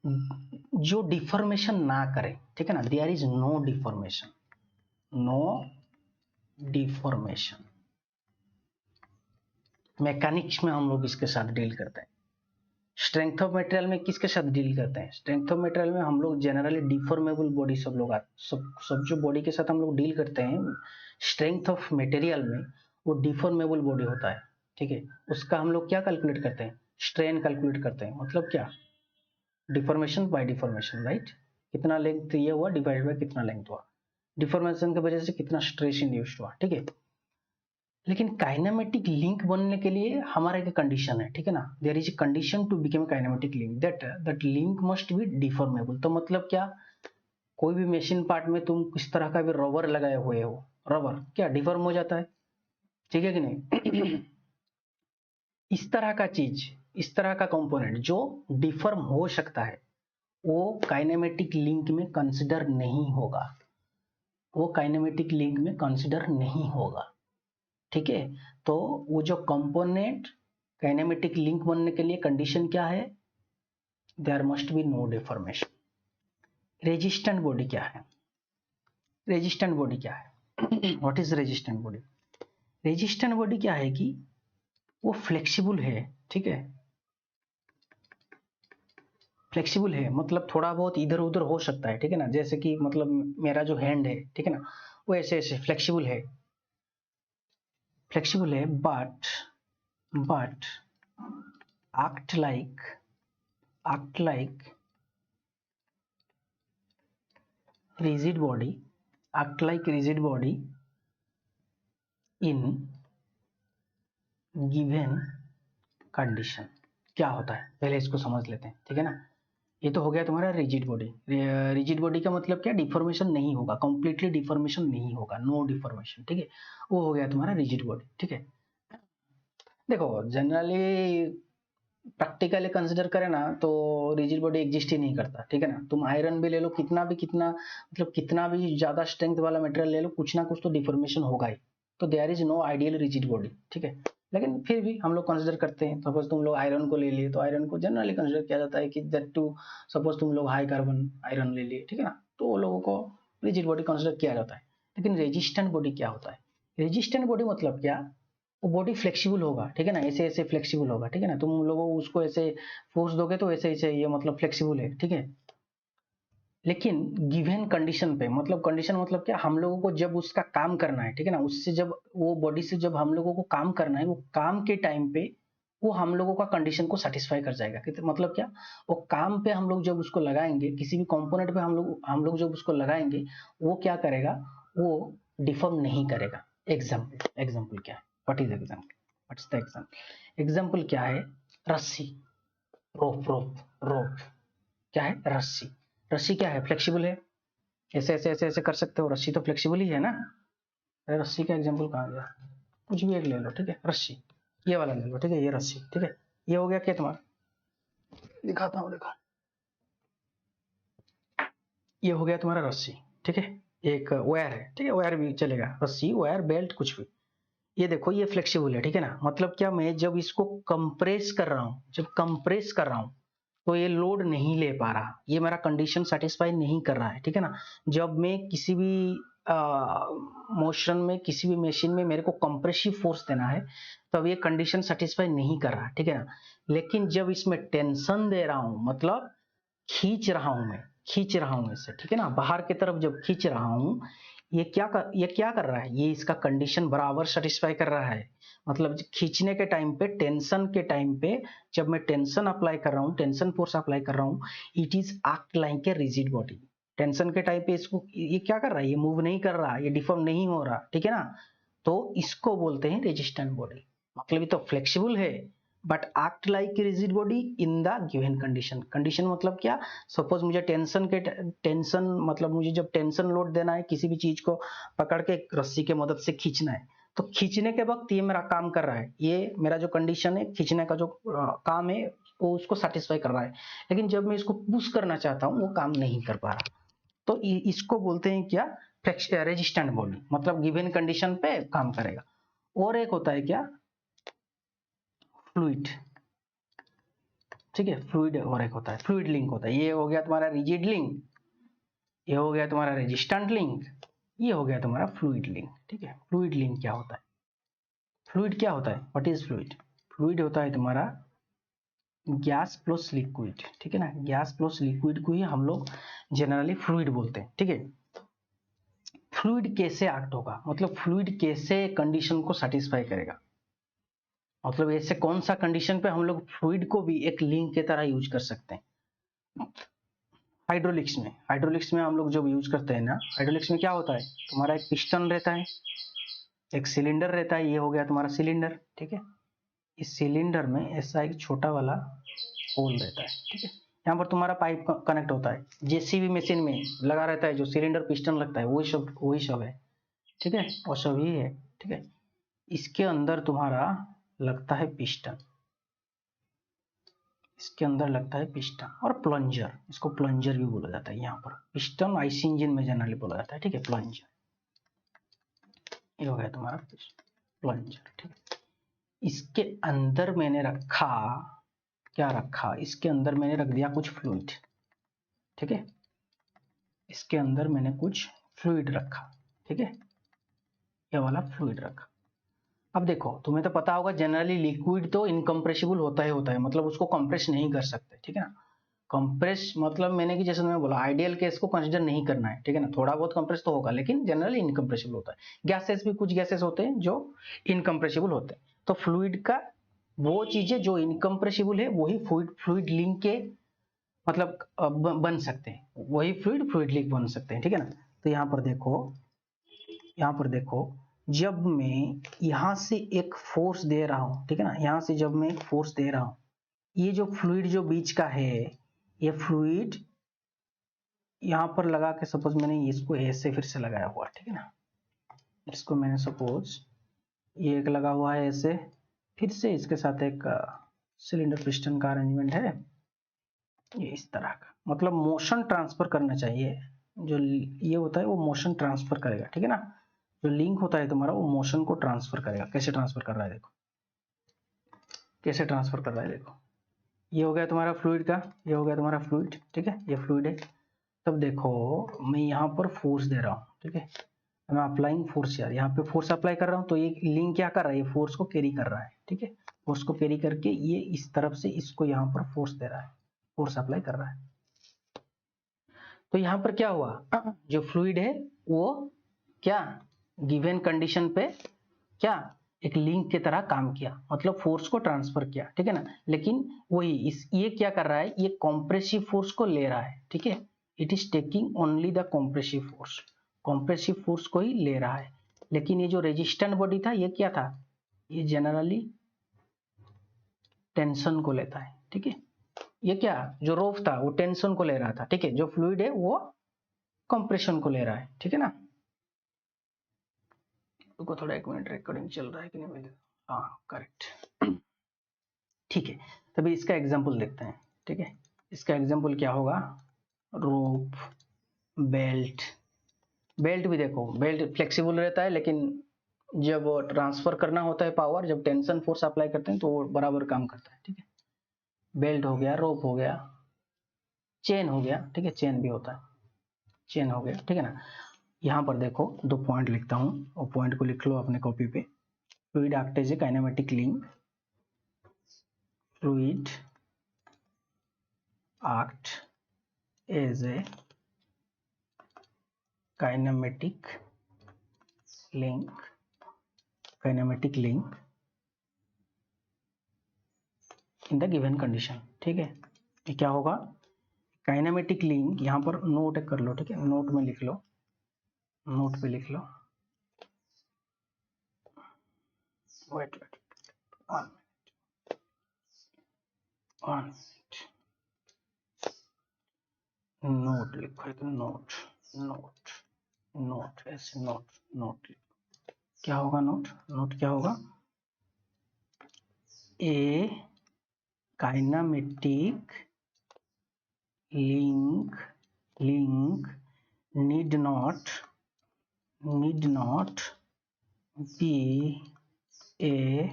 जो डिफॉर्मेशन ना करे, ठीक है ना, there is no deformation, no deformation. Mechanics में हम लोग इसके साथ डील करते हैं। स्ट्रेंथ ऑफ मटेरियल में किसके साथ डील करते हैं? स्ट्रेंथ ऑफ मटेरियल में हम लोग जनरली डिफॉर्मेबल बॉडी सब लोग सब जो बॉडी के साथ हम लोग डील करते हैं स्ट्रेंथ ऑफ मटेरियल में, वो डिफॉर्मेबल बॉडी होता है, ठीक है। उसका हम लोग क्या कैलकुलेट करते हैं? स्ट्रेन कैलकुलेट करते हैं। मतलब क्या, डिफॉर्मेशन बाय डिफॉर्मेशन, राइट। कितना लेंथ ये हुआ डिवाइड बाय कितना लेंथ हुआ, डिफॉर्मेशन की वजह से कितना स्ट्रेस इंड्यूस्ड हुआ, ठीक है। लेकिन काइनेमेटिक लिंक बनने के लिए हमारा एक कंडीशन है, ठीक है ना, there is a condition to become kinematic link, that link must be deformable. तो मतलब क्या, कोई भी मशीन पार्ट में तुम किस तरह का भी रबर लगाए हुए हो, रबर क्या डिफॉर्म हो जाता है, ठीक है कि नहीं। इस तरह का चीज, इस तरह का कंपोनेंट जो डिफॉर्म हो सकता है, वो काइनेमेटिक लिंक में कंसिडर नहीं होगा, वो काइनेमेटिक लिंक में कंसिडर नहीं होगा, ठीक है। तो वो जो कंपोनेंट काइनेमेटिक लिंक बनने के लिए कंडीशन क्या है? There must be no deformation. Resistant body क्या है? रेजिस्टेंट बॉडी क्या है? What is resistant body? Resistant body क्या है कि वो फ्लेक्सिबल है, ठीक है, फ्लेक्सिबल है, मतलब थोड़ा बहुत इधर उधर हो सकता है, ठीक है ना। जैसे कि मतलब मेरा जो हैंड है, ठीक है ना, वो ऐसे ऐसे फ्लेक्सिबल है, फ्लेक्सिबल है, but act like rigid body, act like rigid body in given condition। क्या होता है पहले इसको समझ लेते हैं, ठीक है ना। ये तो हो गया तुम्हारा रिजिड बॉडी। रिजिड बॉडी का मतलब क्या, डिफॉर्मेशन नहीं होगा, कंप्लीटली डिफॉर्मेशन नहीं होगा, नो डिफॉर्मेशन, ठीक है, वो हो गया तुम्हारा रिजिड बॉडी, ठीक है। देखो जनरली प्रैक्टिकली कंसिडर करें ना तो रिजिड बॉडी एग्जिस्ट ही नहीं करता, ठीक है ना। तुम आयरन भी ले लो, कितना भी मतलब कितना भी ज्यादा स्ट्रेंथ वाला मटेरियल ले लो, कुछ ना कुछ तो डिफॉर्मेशन होगा ही। तो there is no ideal rigid body, ठीक है। लेकिन फिर भी हम लोग कंसिडर करते हैं। सपोज तुम लोग आयरन को ले लिए, तो आयरन को जनरली कंसिडर किया जाता है कि दैट टू, सपोज तुम लोग हाई कार्बन आयरन ले लिए, ठीक है ना, तो वो लोगों को रिजिड बॉडी कंसिडर किया जाता है। लेकिन रेजिस्टेंट बॉडी क्या होता है? रेजिस्टेंट बॉडी मतलब क्या, वो बॉडी फ्लेक्सिबल होगा, ठीक है ना, ऐसे ऐसे फ्लेक्सिबल होगा, ठीक है ना। तुम लोगों उसको ऐसे फोर्स दोगे तो ऐसे ऐसे ये मतलब फ्लेक्सिबल है, ठीक है। लेकिन गिवन कंडीशन पे, मतलब कंडीशन मतलब क्या, हम लोगों को जब उसका काम करना है, ठीक है ना, उससे जब वो बॉडी से जब हम लोगों को काम करना है, वो काम के टाइम पे वो हम लोगों का कंडीशन को सेटिस्फाई कर जाएगा। मतलब क्या, वो काम पे हम लोग जब उसको लगाएंगे, किसी भी कंपोनेंट पे हम लोग जब उसको लगाएंगे, वो क्या करेगा, वो डिफॉर्म नहीं करेगा। एग्जाम्पल क्या है, what is example, what is the example? Example क्या है? रस्सी, रोप क्या है? रस्सी। रस्सी क्या है? फ्लेक्सिबल है, ऐसे ऐसे ऐसे ऐसे कर सकते हो, रस्सी तो फ्लेक्सिबल ही है ना। रस्सी का एग्जाम्पल कहाँ गया? कुछ भी एक ले लो, ठीक है, रस्सी, ये वाला ले लो, ठीक है, ये रस्सी, ठीक है। ये हो गया क्या तुम्हारा, दिखाता हूँ, देखो, ये हो गया तुम्हारा रस्सी, ठीक है। एक वायर है, ठीक है, वायर भी चलेगा, रस्सी वायर बेल्ट कुछ भी। ये देखो ये फ्लेक्सिबल है, ठीक है ना। मतलब क्या, मैं जब इसको कंप्रेस कर रहा हूँ, जब कंप्रेस कर रहा हूँ तो ये लोड नहीं ले पा रहा, ये मेरा कंडीशन सेटिस्फाई नहीं कर रहा है, ठीक है ना। जब मैं किसी भी मोशन में, किसी भी मशीन में मेरे को कंप्रेसिव फोर्स देना है, तब ये कंडीशन सेटिस्फाई नहीं कर रहा, ठीक है ना। लेकिन जब इसमें टेंशन दे रहा हूं, मतलब खींच रहा हूं, मैं खींच रहा हूं इसे, ठीक है ना, बाहर की तरफ जब खींच रहा हूं, ये क्या कर रहा है, ये इसका कंडीशन बराबर सेटिस्फाई कर रहा है। मतलब खींचने के टाइम पे, टेंशन के टाइम पे, जब मैं टेंशन अप्लाई कर रहा हूँ, टेंशन फोर्स अप्लाई कर रहा हूँ, it is act like a rigid body. Tension के टाइम पे इसको ये क्या कर रहा है, ये मूव नहीं कर रहा, ये डिफॉर्म नहीं हो रहा, ठीक है ना। तो इसको बोलते हैं रेजिस्टेंट बॉडी। मतलब ये तो फ्लेक्सिबल है but act like a rigid body in the given condition. Condition मतलब क्या, सपोज मुझे टेंशन मतलब मुझे जब टेंशन लोड देना है, किसी भी चीज को पकड़ के रस्सी के मदद से खींचना है, तो खींचने के वक्त ये मेरा काम कर रहा है, ये मेरा जो कंडीशन है खींचने का जो काम है वो उसको सेटिस्फाई कर रहा है। लेकिन जब मैं इसको पुश करना चाहता हूँ वो काम नहीं कर पा रहा, तो इसको बोलते हैं क्या, रेजिस्टेंट बॉडी। मतलब गिवन कंडीशन पे काम करेगा। और एक होता है क्या, फ्लूइड, ठीक है, फ्लूइड। और एक होता है फ्लूइड लिंक होता है। ये हो गया तुम्हारा रिजिड लिंक, ये हो गया तुम्हारा रेजिस्टेंट लिंक, ये हो गया तुम्हारा फ्लूइड लिंक, ठीक है। फ्लूइड लिंक क्या होता है, फ्लूइड क्या होता है, व्हाट इज फ्लूइड। फ्लूइड होता है तुम्हारा गैस प्लस लिक्विड, ठीक है ना। गैस प्लस लिक्विड को ही हम लोग जनरली फ्लूइड बोलते हैं, ठीक है। फ्लूइड कैसे एक्ट होगा, मतलब फ्लूइड कैसे कंडीशन को सेटिस्फाई करेगा, मतलब ऐसे कौन सा कंडीशन पे हम लोग फ्लूइड को भी एक लिंक की तरह यूज कर सकते हैं। हाइड्रोलिक्स में हम लोग जब यूज करते हैं ना, हाइड्रोलिक्स में क्या होता है, तुम्हारा एक पिस्टन रहता है, एक सिलेंडर रहता है, ये हो गया तुम्हारा सिलेंडर, ठीक है। इस सिलेंडर में ऐसा एक छोटा वाला होल रहता है, ठीक है। यहाँ पर तुम्हारा पाइप कनेक्ट होता है, जेसीबी मशीन में लगा रहता है जो सिलेंडर पिस्टन लगता है, वही सब है, ठीक है, वो सब ही है, ठीक है। इसके अंदर तुम्हारा लगता है पिस्टन, इसके अंदर लगता है पिस्टन और प्लंजर, इसको प्लंजर भी बोला जाता है। यहाँ पर पिस्टन आईसी इंजन में जनरली बोला जाता है, ठीक है, प्लंजर। ये हो गया तुम्हारा प्लंजर, ठीक है। इसके अंदर मैंने रखा, क्या रखा, इसके अंदर मैंने रख दिया कुछ फ्लूइड, ठीक है। इसके अंदर मैंने कुछ फ्लूइड रखा, ठीक है, ये वाला फ्लूइड रखा। अब देखो तुम्हें तो पता होगा जनरली लिक्विड तो इनकम्प्रेसिबल होता है, मतलब उसको कंप्रेस नहीं कर सकते, ठीक है ना। कंप्रेस मतलब मैंने कि जैसे मैं बोला आइडियल केस को कंसीडर नहीं करना है, ठीक है ना। थोड़ा बहुत कंप्रेस तो होगा लेकिन जनरली इनकम्प्रेसिबल होता है। गैसेस भी कुछ गैसेस होते हैं जो इनकम्प्रेसिबल होते हैं। तो फ्लूइड का वो चीजें जो इनकम्प्रेसिबल है वही फ्लूइड लिंक के मतलब बन सकते हैं, वही फ्लूइड लिंक बन सकते हैं, ठीक है ना। तो यहाँ पर देखो, यहाँ पर देखो, जब मैं यहां से एक फोर्स दे रहा हूं, ठीक है ना, यहां से जब मैं एक फोर्स दे रहा हूं, ये जो फ्लूइड जो बीच का है, ये फ्लूइड यहां पर लगा के, सपोज मैंने इसको ऐसे फिर से लगाया हुआ, ठीक है ना, इसको मैंने सपोज ये एक लगा हुआ है ऐसे, फिर से इसके साथ एक सिलेंडर पिस्टन का अरेंजमेंट है, ये इस तरह का, मतलब मोशन ट्रांसफर करना चाहिए। जो ये होता है वो मोशन ट्रांसफर करेगा, ठीक है ना। जो लिंक होता है तुम्हारा वो मोशन को ट्रांसफर करेगा। कैसे ट्रांसफर कर रहा है देखो, कैसे ट्रांसफर कर रहा है देखो, ये हो गया तुम्हारा फ्लूइड का, ये हो गया तुम्हारा फ्लूइड, ठीक है, ये फ्लूइड है। तब देखो मैं यहाँ पर फोर्स दे रहा हूँ, ठीक है, मैं अप्लाइंग फोर्स, यार यहाँ पे फोर्स अप्लाई कर रहा हूँ, तो ये लिंक क्या कर रहा है, ये फोर्स को कैरी कर रहा है, ठीक है। फोर्स को कैरी करके ये इस तरफ से इसको यहाँ पर फोर्स दे रहा है, फोर्स अप्लाई कर रहा है। तो यहाँ पर क्या हुआ, जो फ्लूइड है वो क्या गिवन कंडीशन पे क्या एक लिंक की तरह काम किया, मतलब फोर्स को ट्रांसफर किया, ठीक है ना। लेकिन वही ये क्या कर रहा है, ये कॉम्प्रेसिव फोर्स को ले रहा है, ठीक है। It is taking only the compressive force, compressive force को ही ले रहा है। लेकिन ये जो रेजिस्टेंट बॉडी था ये क्या था, ये जनरली टेंशन को लेता है, ठीक है। ये क्या जो रोफ था वो टेंशन को ले रहा था, ठीक है। जो फ्लूइड है वो कंप्रेशन को ले रहा है, ठीक है ना। रुको थोड़ा, एक मिनट, रिकॉर्डिंग चल रहा है कि नहीं मेरे, हाँ करेक्ट, ठीक है। तभी इसका एग्जांपल देखते हैं, ठीक है। इसका एग्जांपल क्या होगा, रोप, बेल्ट। बेल्ट भी देखो, बेल्ट फ्लेक्सिबल रहता है लेकिन जब ट्रांसफर करना होता है पावर, जब टेंशन फोर्स अप्लाई करते हैं तो वो बराबर काम करता है, ठीक है। बेल्ट हो गया, रोप हो गया, चेन हो गया, ठीक है, चेन भी होता है, चेन हो गया, ठीक है ना। यहाँ पर देखो दो पॉइंट लिखता हूँ, और पॉइंट को लिख लो अपने कॉपी पे। Fluid act as a kinematic link, fluid act as a kinematic link, kinematic link in the given condition. ठीक है, ये क्या होगा, काइनेमेटिक लिंक, यहाँ पर नोट कर लो, ठीक है, नोट में लिख लो, नोट पे लिख लो, वेट वेट वन नोट लिखो, एक नोट नोट नोट, ऐसे नोट नोट, क्या होगा नोट, नोट क्या होगा, a kinematic link need not be a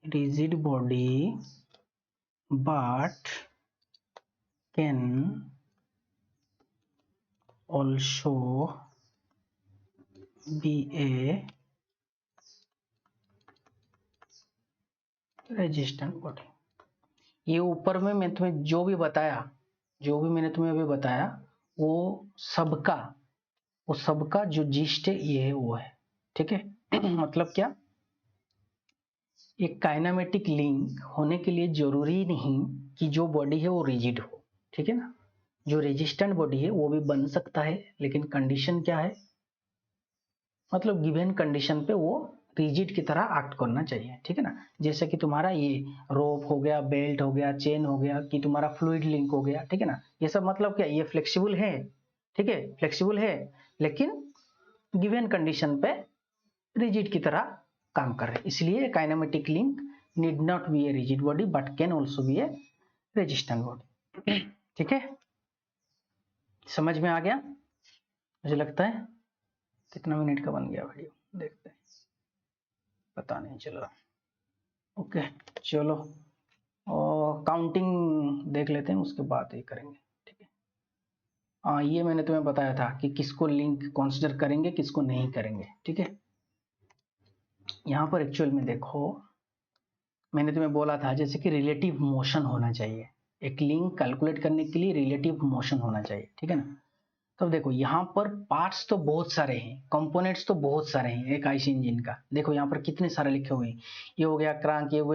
rigid body but can also be a resistant body। ये ऊपर में मैं तुम्हें जो भी बताया, जो भी मैंने तुम्हें अभी बताया, वो सबका जो जिस्ट है ये है, वो है। ठीक है मतलब क्या, एक काइनेमेटिक लिंक होने के लिए जरूरी नहीं कि जो बॉडी है वो रिजिड हो। ठीक है ना, जो रेजिस्टेंट बॉडी है वो भी बन सकता है, लेकिन कंडीशन क्या है, मतलब गिवन कंडीशन पे वो रिजिड की तरह एक्ट करना चाहिए। ठीक है ना, जैसे कि तुम्हारा ये रोप हो गया, बेल्ट हो गया, चेन हो गया, कि तुम्हारा फ्लूइड लिंक हो गया। ठीक है ना, ये सब मतलब क्या, ये फ्लेक्सिबल है। ठीक है, फ्लेक्सिबल है, लेकिन गिवन कंडीशन पे रिजिड की तरह काम कर रहे हैं। इसलिए kinematic link need not be a rigid body but can also be A resistant body. ठीक है, समझ में आ गया मुझे लगता है। कितना मिनट का बन गया वीडियो, देखते हैं, पता नहीं चल रहा। ओके चलो, और काउंटिंग देख लेते हैं, उसके बाद ये करेंगे। ठीक है, हाँ ये मैंने तुम्हें बताया था कि किसको लिंक कंसीडर करेंगे, किसको नहीं करेंगे। ठीक है, यहाँ पर एक्चुअल में देखो, मैंने तुम्हें बोला था जैसे कि रिलेटिव मोशन होना चाहिए, एक लिंक कैलकुलेट करने के लिए रिलेटिव मोशन होना चाहिए। ठीक है ना, तो देखो यहाँ पर पार्ट्स तो बहुत सारे हैं, कंपोनेंट्स तो बहुत सारे हैं एक आईसी इंजन का। देखो यहाँ पर कितने सारे लिखे हुए हैं, ये हो गया क्रांक, ये हो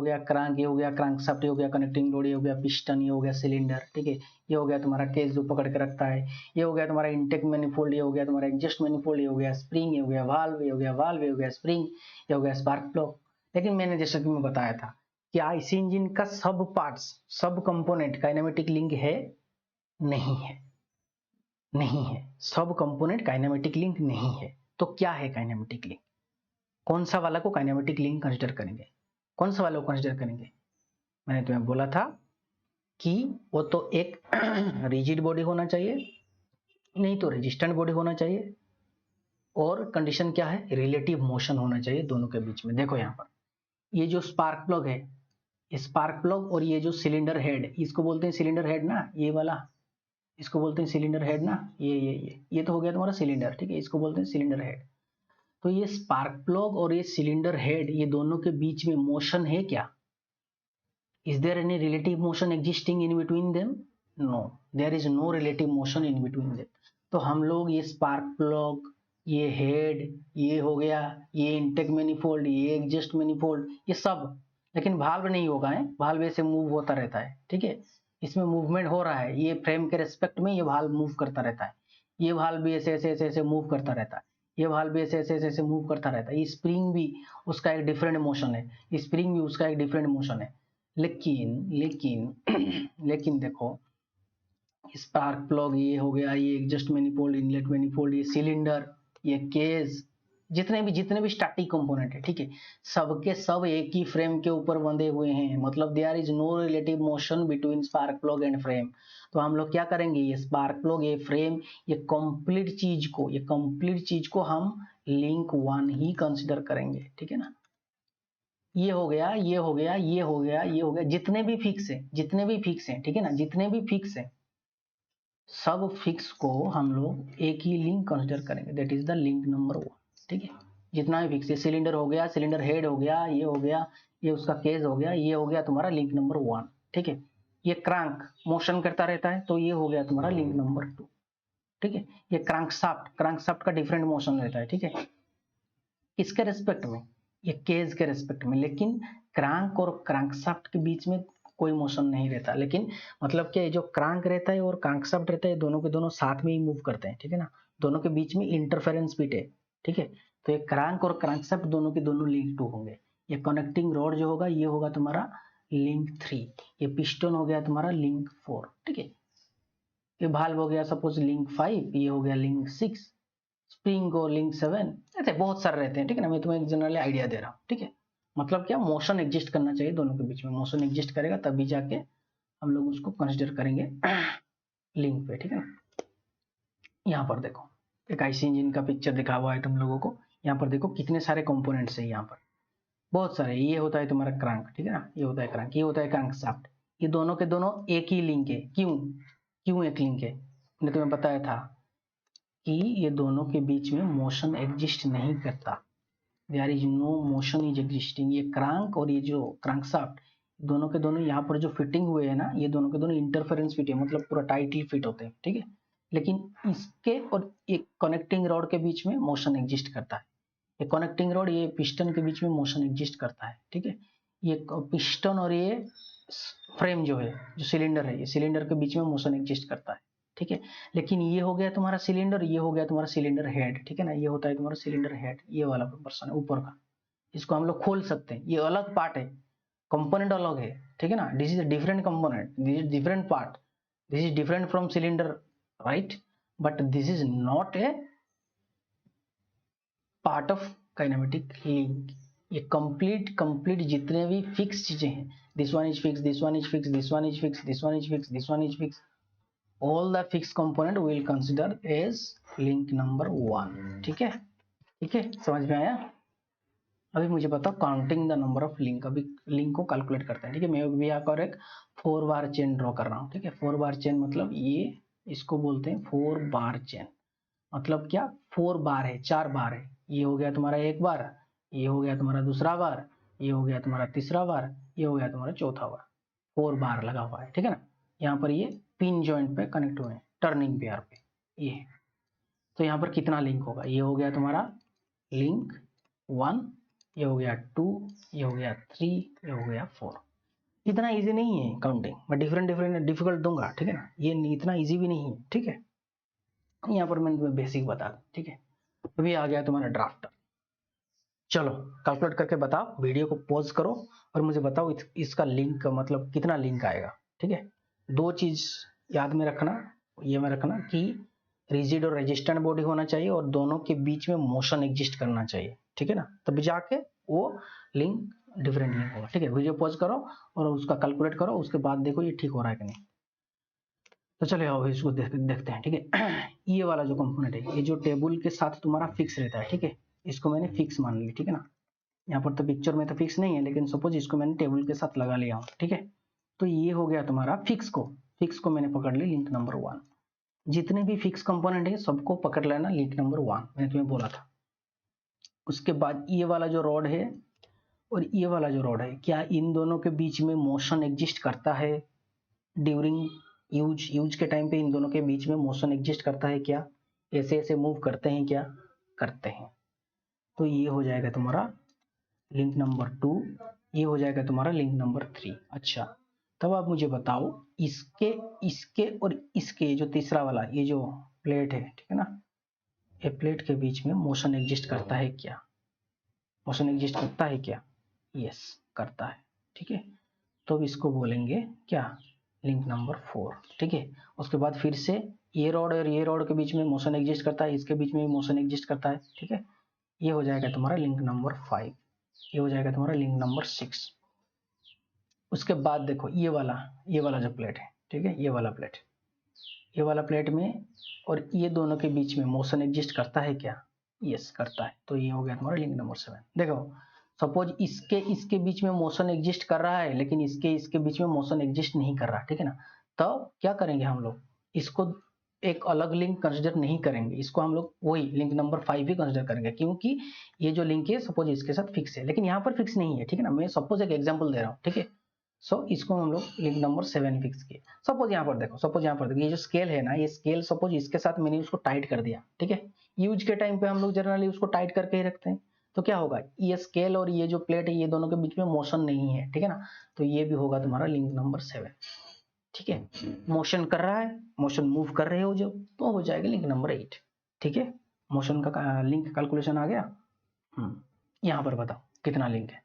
गया क्रांक, ये हो गया क्रांक शाफ्ट, ये हो गया कनेक्टिंग रोड, ये हो गया पिस्टन, ये हो गया सिलेंडर। ठीक है, ये हो गया तुम्हारा केस जो पकड़ के रखता है, ये हो गया तुम्हारा इंटेक मैनिफोल्ड, ये हो गया तुम्हारा एडजस्ट मैनिफोल्ड, ये हो गया स्प्रिंग, ये हो गया वाल्व, ये हो गया वाल्व, ये हो गया स्प्रिंग, ये हो गया स्पार्क प्लग। लेकिन मैंने जैसा कि मैं बताया था कि आईसी इंजन का सब पार्ट्स, सब कंपोनेंट काइनेमेटिक लिंक है, नहीं है, नहीं है, सब कंपोनेंट काइनेमेटिक लिंक नहीं है। तो क्या है काइनेमेटिक लिंक, कौन सा वाला को काइनेमेटिक लिंक कंसीडर करेंगे, कौन सा वाला को कंसीडर करेंगे। मैंने तुम्हें बोला था कि वो तो एक रिजिड बॉडी होना चाहिए, नहीं तो रेजिस्टेंट बॉडी होना चाहिए, और कंडीशन क्या है, रिलेटिव मोशन होना चाहिए दोनों के बीच में। देखो यहाँ पर ये जो स्पार्क प्लग है, स्पार्क प्लग और ये जो सिलेंडर हेड, इसको बोलते हैं सिलेंडर हेड ना, ये वाला, इसको बोलते हैं सिलेंडर हेड ना, ये तो हो गया तुम्हारा सिलेंडर। ठीक है, इसको बोलते हैं सिलेंडर हेड। तो ये स्पार्क प्लग और ये सिलेंडर हेड, ये दोनों के बीच में मोशन है क्या, is there any relative motion existing in between them, no, there is no relative motion in between them. तो हम लोग ये स्पार्क प्लग, ये हेड, ये हो गया, ये इंटेक मैनिफोल्ड, ये एग्जस्ट मैनिफोल्ड, ये सब, लेकिन भाल्व नहीं होगा है, भाल्व ऐसे मूव होता रहता है। ठीक है, इसमें मूवमेंट हो रहा है, ये फ्रेम के रेस्पेक्ट में ये भाल्व मूव करता रहता है, ये भाल्व भी ऐसे ऐसे ऐसे ऐसे मूव करता रहता है, ये भाल्व भी ऐसे ऐसे ऐसे ऐसे मूव करता रहता है, ये स्प्रिंग भी उसका एक डिफरेंट मोशन है, स्प्रिंग भी उसका एक डिफरेंट मोशन है। लेकिन लेकिन लेकिन देखो, स्पार्क प्लग ये हो गया, ये एग्जस्ट मैनिफोल्ड, इनलेट मैनिफोल्ड, ये सिलेंडर, ये केस, जितने भी स्टैटिक कंपोनेंट है, ठीक है, सबके सब एक ही फ्रेम के ऊपर बंधे हुए हैं, मतलब there is no relative motion between spark plug and frame. तो हम लोग क्या करेंगे, ये स्पार्क प्लग, ये फ्रेम, ये कंप्लीट चीज को हम लिंक वन ही कंसिडर करेंगे। ठीक है ना, ये हो गया, ये हो गया, ये हो गया, ये हो गया, जितने भी फिक्स हैं, ठीक है ना, जितने भी फिक्स हैं, सब फिक्स को हम लोग एक ही लिंक कंसिडर करेंगे, that is the link number one. ठीक है, जितना भी फिक्स है, सिलेंडर हो गया, सिलेंडर हेड हो गया, ये हो गया, ये उसका केस हो गया, ये हो गया तुम्हारा लिंक नंबर वन। ठीक है, ये क्रांक मोशन करता रहता है, तो ये हो गया तुम्हारा लिंक नंबर टू। ठीक है। ये क्रैंकशाफ्ट का डिफरेंट मोशन रहता है, ठीक है, किसके रेस्पेक्ट में, ये केज के रेस्पेक्ट में, लेकिन क्रैंक और क्रैंकशाफ्ट के बीच में कोई मोशन नहीं रहता। लेकिन मतलब कि जो क्रैंक रहता है और क्रैंकशाफ्ट रहता है, दोनों के दोनों साथ में ही मूव करते हैं, ठीक है ना, दोनों के बीच में इंटरफेरेंस बिट है, ठीक है। तो ये क्रैंक और क्रैंकशाफ्ट दोनों के दोनों लिंक 2 होंगे। ये कनेक्टिंग रॉड जो होगा ये होगा तुम्हारा लिंक 3, ये पिस्टन हो गया तुम्हारा लिंक 4, ठीक है। ये भाल्व हो गया सपोज लिंक 5, ये हो गया लिंक 6, स्प्रिंग और लिंक 7, ऐसे बहुत सारे रहते हैं, ठीक है ना। मैं तुम्हें एक जनरली आइडिया दे रहा हूँ, ठीक है। मतलब क्या, मोशन एग्जिस्ट करना चाहिए दोनों के बीच में, मोशन एग्जिस्ट करेगा तभी जाके हम लोग उसको कंसिडर करेंगे लिंक पे, ठीक है ना। यहाँ पर देखो एक आईसी इंजन का पिक्चर दिखा हुआ है तुम लोगों को। यहाँ पर देखो कितने सारे कंपोनेंट्स है, यहाँ पर बहुत सारे। ये होता है तुम्हारा क्रैंक, ठीक है ना, ये होता है क्रैंक, ये होता है क्रैंकशाफ्ट। ये दोनों के दोनों एक ही लिंक है। क्यों एक लिंक है, मैंने तुम्हें बताया था कि ये दोनों के बीच में मोशन एग्जिस्ट नहीं करता। There is no motion is existing. ये क्रैंक और ये जो क्रैंकशाफ्ट दोनों के दोनों यहाँ पर जो फिटिंग हुए है ना, ये दोनों के दोनों इंटरफेरेंस फिट है, मतलब पूरा टाइटली फिट होते हैं, ठीक है। लेकिन इसके और एक कनेक्टिंग रॉड के बीच में मोशन एग्जिस्ट करता है। ये कनेक्टिंग रॉड ये पिस्टन के बीच में मोशन एग्जिस्ट करता है, ठीक है। ये पिस्टन और ये फ्रेम जो है, जो सिलेंडर है, ये सिलेंडर के बीच में मोशन एग्जिस्ट करता है, ठीक है। लेकिन ये हो गया तुम्हारा सिलेंडर, ये हो गया तुम्हारा सिलेंडर हेड, ठीक है ना, ये होता है तुम्हारा सिलेंडर हेड, ये वाला पर्सन है ऊपर का, इसको हम लोग खोल सकते हैं, ये अलग पार्ट है, कंपोनेंट अलग है, ठीक है ना। This is a different component, this is different part, this is different from cylinder, right, but this is not a part of kinematic link. ये कंप्लीट जितने भी फिक्स चीजें हैं, this one is fix, this one is fix, this one is fix, this one is fix, this one is fix, all the fixed component we will consider as link number 1, ठीक है, ठीक है, समझ में आया। अभी मुझे बताओ counting the number of link, अभी लिंक को कैलकुलेट करते हैं, ठीक है। मैं भी यहाँ पर एक 4 बार चेन ड्रॉ कर रहा हूँ, ठीक है। 4 बार चेन मतलब ये, इसको बोलते हैं 4 बार चेन। मतलब क्या, 4 बार है, 4 बार है। ये हो गया तुम्हारा एक बार, ये हो गया तुम्हारा दूसरा बार, ये हो गया तुम्हारा तीसरा बार, ये हो गया तुम्हारा चौथा बार, 4 बार लगा हुआ है, ठीक है ना। यहाँ पर ये पिन जॉइंट पे कनेक्ट हुए हैं, टर्निंग पेयर पे, ये तो यहाँ पर कितना लिंक होगा, ये हो गया तुम्हारा लिंक 1, ये हो गया 2, ये हो गया 3, ये हो गया 4। इतना इजी नहीं है काउंटिंग, मैं डिफरेंट डिफिकल्ट दूंगा, ठीक है ना, ये इतना इजी भी नहीं है, ठीक है। यहाँ पर मैंने तुम्हें बेसिक बता दूं, ठीक है। अभी आ गया तुम्हारा ड्राफ्टर। चलो कैलकुलेट करके बताओ, वीडियो को पॉज करो और मुझे बताओ इसका लिंक मतलब कितना लिंक आएगा, ठीक है। 2 चीज याद में रखना, ये में रखना कि रिजिड और रेजिस्टेंट बॉडी होना चाहिए और दोनों के बीच में मोशन एग्जिस्ट करना चाहिए, ठीक है ना, तब जाके वो लिंक डिफरेंट लिंक होगा, ठीक है। वीडियो पॉज करो और उसका कैलकुलेट करो, उसके बाद देखो ये ठीक हो रहा है कि नहीं। तो चलिए आओ इसको देखते हैं, ठीक है। ये वाला जो कंपोनेंट है, ये जो टेबल के साथ तुम्हारा फिक्स रहता है, ठीक है, इसको मैंने फिक्स मान लिया, ठीक है ना। यहाँ पर तो पिक्चर में तो फिक्स नहीं है, लेकिन सपोज इसको मैंने टेबल के साथ लगा लिया हूँ, ठीक है। तो ये हो गया तुम्हारा फिक्स को मैंने पकड़ लिया लिंक नंबर 1। जितने भी फिक्स कंपोनेंट है सबको पकड़ लेना लिंक नंबर 1, मैंने तुम्हें बोला था। उसके बाद ये वाला जो रॉड है और ये वाला जो रॉड है, क्या इन दोनों के बीच में मोशन एग्जिस्ट करता है ड्यूरिंग यूज के टाइम पे? इन दोनों के बीच में मोशन एग्जिस्ट करता है क्या? ऐसे ऐसे मूव करते हैं क्या? करते हैं। तो ये हो जाएगा तुम्हारा लिंक नंबर 2, ये हो जाएगा तुम्हारा लिंक नंबर 3। अच्छा, तब आप मुझे बताओ इसके और इसके जो तीसरा वाला ये जो प्लेट है, ठीक है ना, ये प्लेट के बीच में मोशन एग्जिस्ट करता है क्या? मोशन एग्जिस्ट करता है क्या? यस, करता है, ठीक है। तो इसको बोलेंगे क्या? लिंक नंबर 4, ठीक है। उसके बाद फिर से ये रॉड और ये रॉड के बीच में मोशन एग्जिस्ट करता है, इसके बीच में मोशन एग्जिस्ट करता है, ठीक है। ये हो जाएगा तुम्हारा लिंक नंबर 5, ये हो जाएगा तुम्हारा लिंक नंबर 6। उसके बाद देखो ये वाला जो प्लेट है, ठीक है, ये वाला प्लेट में और ये दोनों के बीच में मोशन एग्जिस्ट करता है क्या? यस, करता है। तो ये हो गया तुम्हारा लिंक नंबर 7। देखो सपोज इसके बीच में मोशन एग्जिस्ट कर रहा है, लेकिन इसके बीच में मोशन एग्जिस्ट नहीं कर रहा, ठीक है ना। तो क्या करेंगे हम लोग, इसको एक अलग लिंक कंसिडर नहीं करेंगे, इसको हम लोग वही लिंक नंबर 5 ही कंसिडर करेंगे, क्योंकि ये जो लिंक है सपोज इसके साथ फिक्स है, लेकिन यहाँ पर फिक्स नहीं है, ठीक है ना। मैं सपोज एक एग्जांपल दे रहा हूँ, ठीक है। सो इसको हम लोग लिंक नंबर 7 फिक्स किए। सपोज यहाँ पर देखो ये जो स्केल है ना, ये स्केल सपोज इसके साथ मैंने उसको टाइट कर दिया, ठीक है। यूज के टाइम पे हम लोग जनरली उसको टाइट करके ही रखते हैं, तो क्या होगा, ये स्केल और ये जो प्लेट है ये दोनों के बीच में मोशन नहीं है, ठीक है ना, तो ये भी होगा तुम्हारा लिंक नंबर 7, ठीक है। मोशन कर रहा है, मोशन मूव कर रहे हो जो, तो हो जाएगा लिंक नंबर 8, ठीक है। मोशन का लिंक कैलकुलेशन आ गया। यहाँ पर बताओ कितना लिंक है।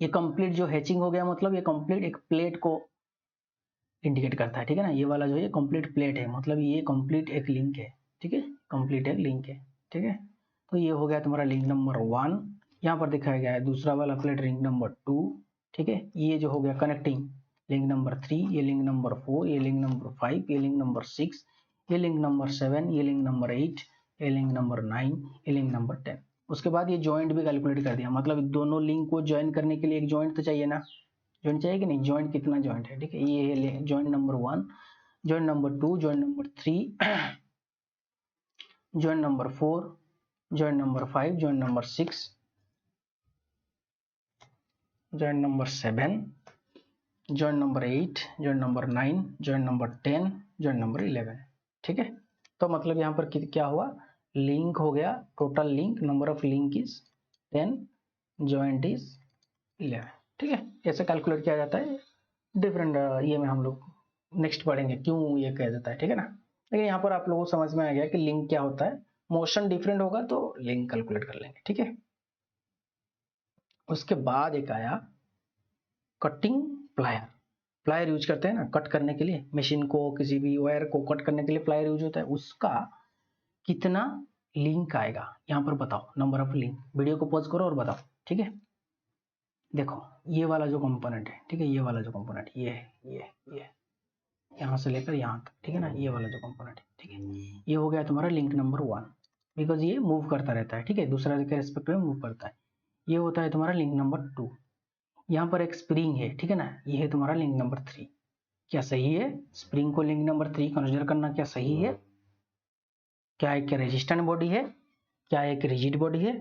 ये कंप्लीट जो हैचिंग हो गया, मतलब ये कंप्लीट एक प्लेट को इंडिकेट करता है, ठीक है ना। ये वाला जो है कंप्लीट प्लेट है, मतलब ये कंप्लीट एक लिंक है, ठीक है, कंप्लीट एक लिंक है, ठीक है। तो ये हो गया तुम्हारा लिंक नंबर 1, यहाँ पर दिखाया गया है दूसरा वाला प्लेट लिंक नंबर 2, ठीक है। ये जो हो गया कनेक्टिंग लिंक नंबर 3, ये लिंक नंबर 4, ये लिंक नंबर 5, ये लिंक नंबर 6, ये लिंक नंबर 7, ये लिंक नंबर 8, ये लिंक नंबर 9, ये लिंक नंबर 10। उसके बाद ये जॉइंट भी कैलकुलेट कर दिया, मतलब दोनों लिंक को ज्वाइन करने के लिए एक जॉइंट तो चाहिए ना, जॉइंट चाहिए कि नहीं, जॉइंट कितना जॉइंट है, ठीक है। ये है joint number 1, joint number 2, joint number 3, joint number 4, joint number 5, joint number 6, joint number 7, joint number 8, joint number 9, joint number 10, joint number 11, ठीक है। तो मतलब यहाँ पर क्या हुआ, लिंक हो गया, total link number of link is 10, joint is 11, ठीक है। ऐसे कैलकुलेट किया जाता है डिफरेंट, ये में हम लोग नेक्स्ट पढ़ेंगे क्यों ये कह देता है, ठीक है ना। लेकिन यहाँ पर आप लोगों को समझ में आ गया कि लिंक क्या होता है, मोशन डिफरेंट होगा तो लिंक कैलकुलेट कर लेंगे, ठीक है। उसके बाद एक आया कटिंग प्लायर। प्लायर यूज करते हैं ना कट करने के लिए, मशीन को किसी भी वायर को कट करने के लिए प्लायर यूज होता है, उसका कितना लिंक आएगा यहाँ पर बताओ, नंबर ऑफ लिंक। वीडियो को पॉज करो और बताओ, ठीक है। देखो ये वाला जो कंपोनेंट है, ठीक है, ये वाला जो कंपोनेंट ये है, ये यहाँ से लेकर यहाँ तक, ठीक है ना, ये वाला जो कंपोनेंट है, ठीक है, ये हो गया तुम्हारा लिंक नंबर 1, बिकॉज ये मूव करता रहता है, ठीक है, दूसरा के रेस्पेक्ट में मूव करता है। ये होता है तुम्हारा लिंक नंबर 2, यहाँ पर एक स्प्रिंग है, ठीक है ना, ये है तुम्हारा लिंक नंबर 3। क्या सही है स्प्रिंग को लिंक नंबर 3 कंसिडर करना, क्या सही है? क्या एक रेजिस्टेंट बॉडी है, क्या एक रिजिड बॉडी है?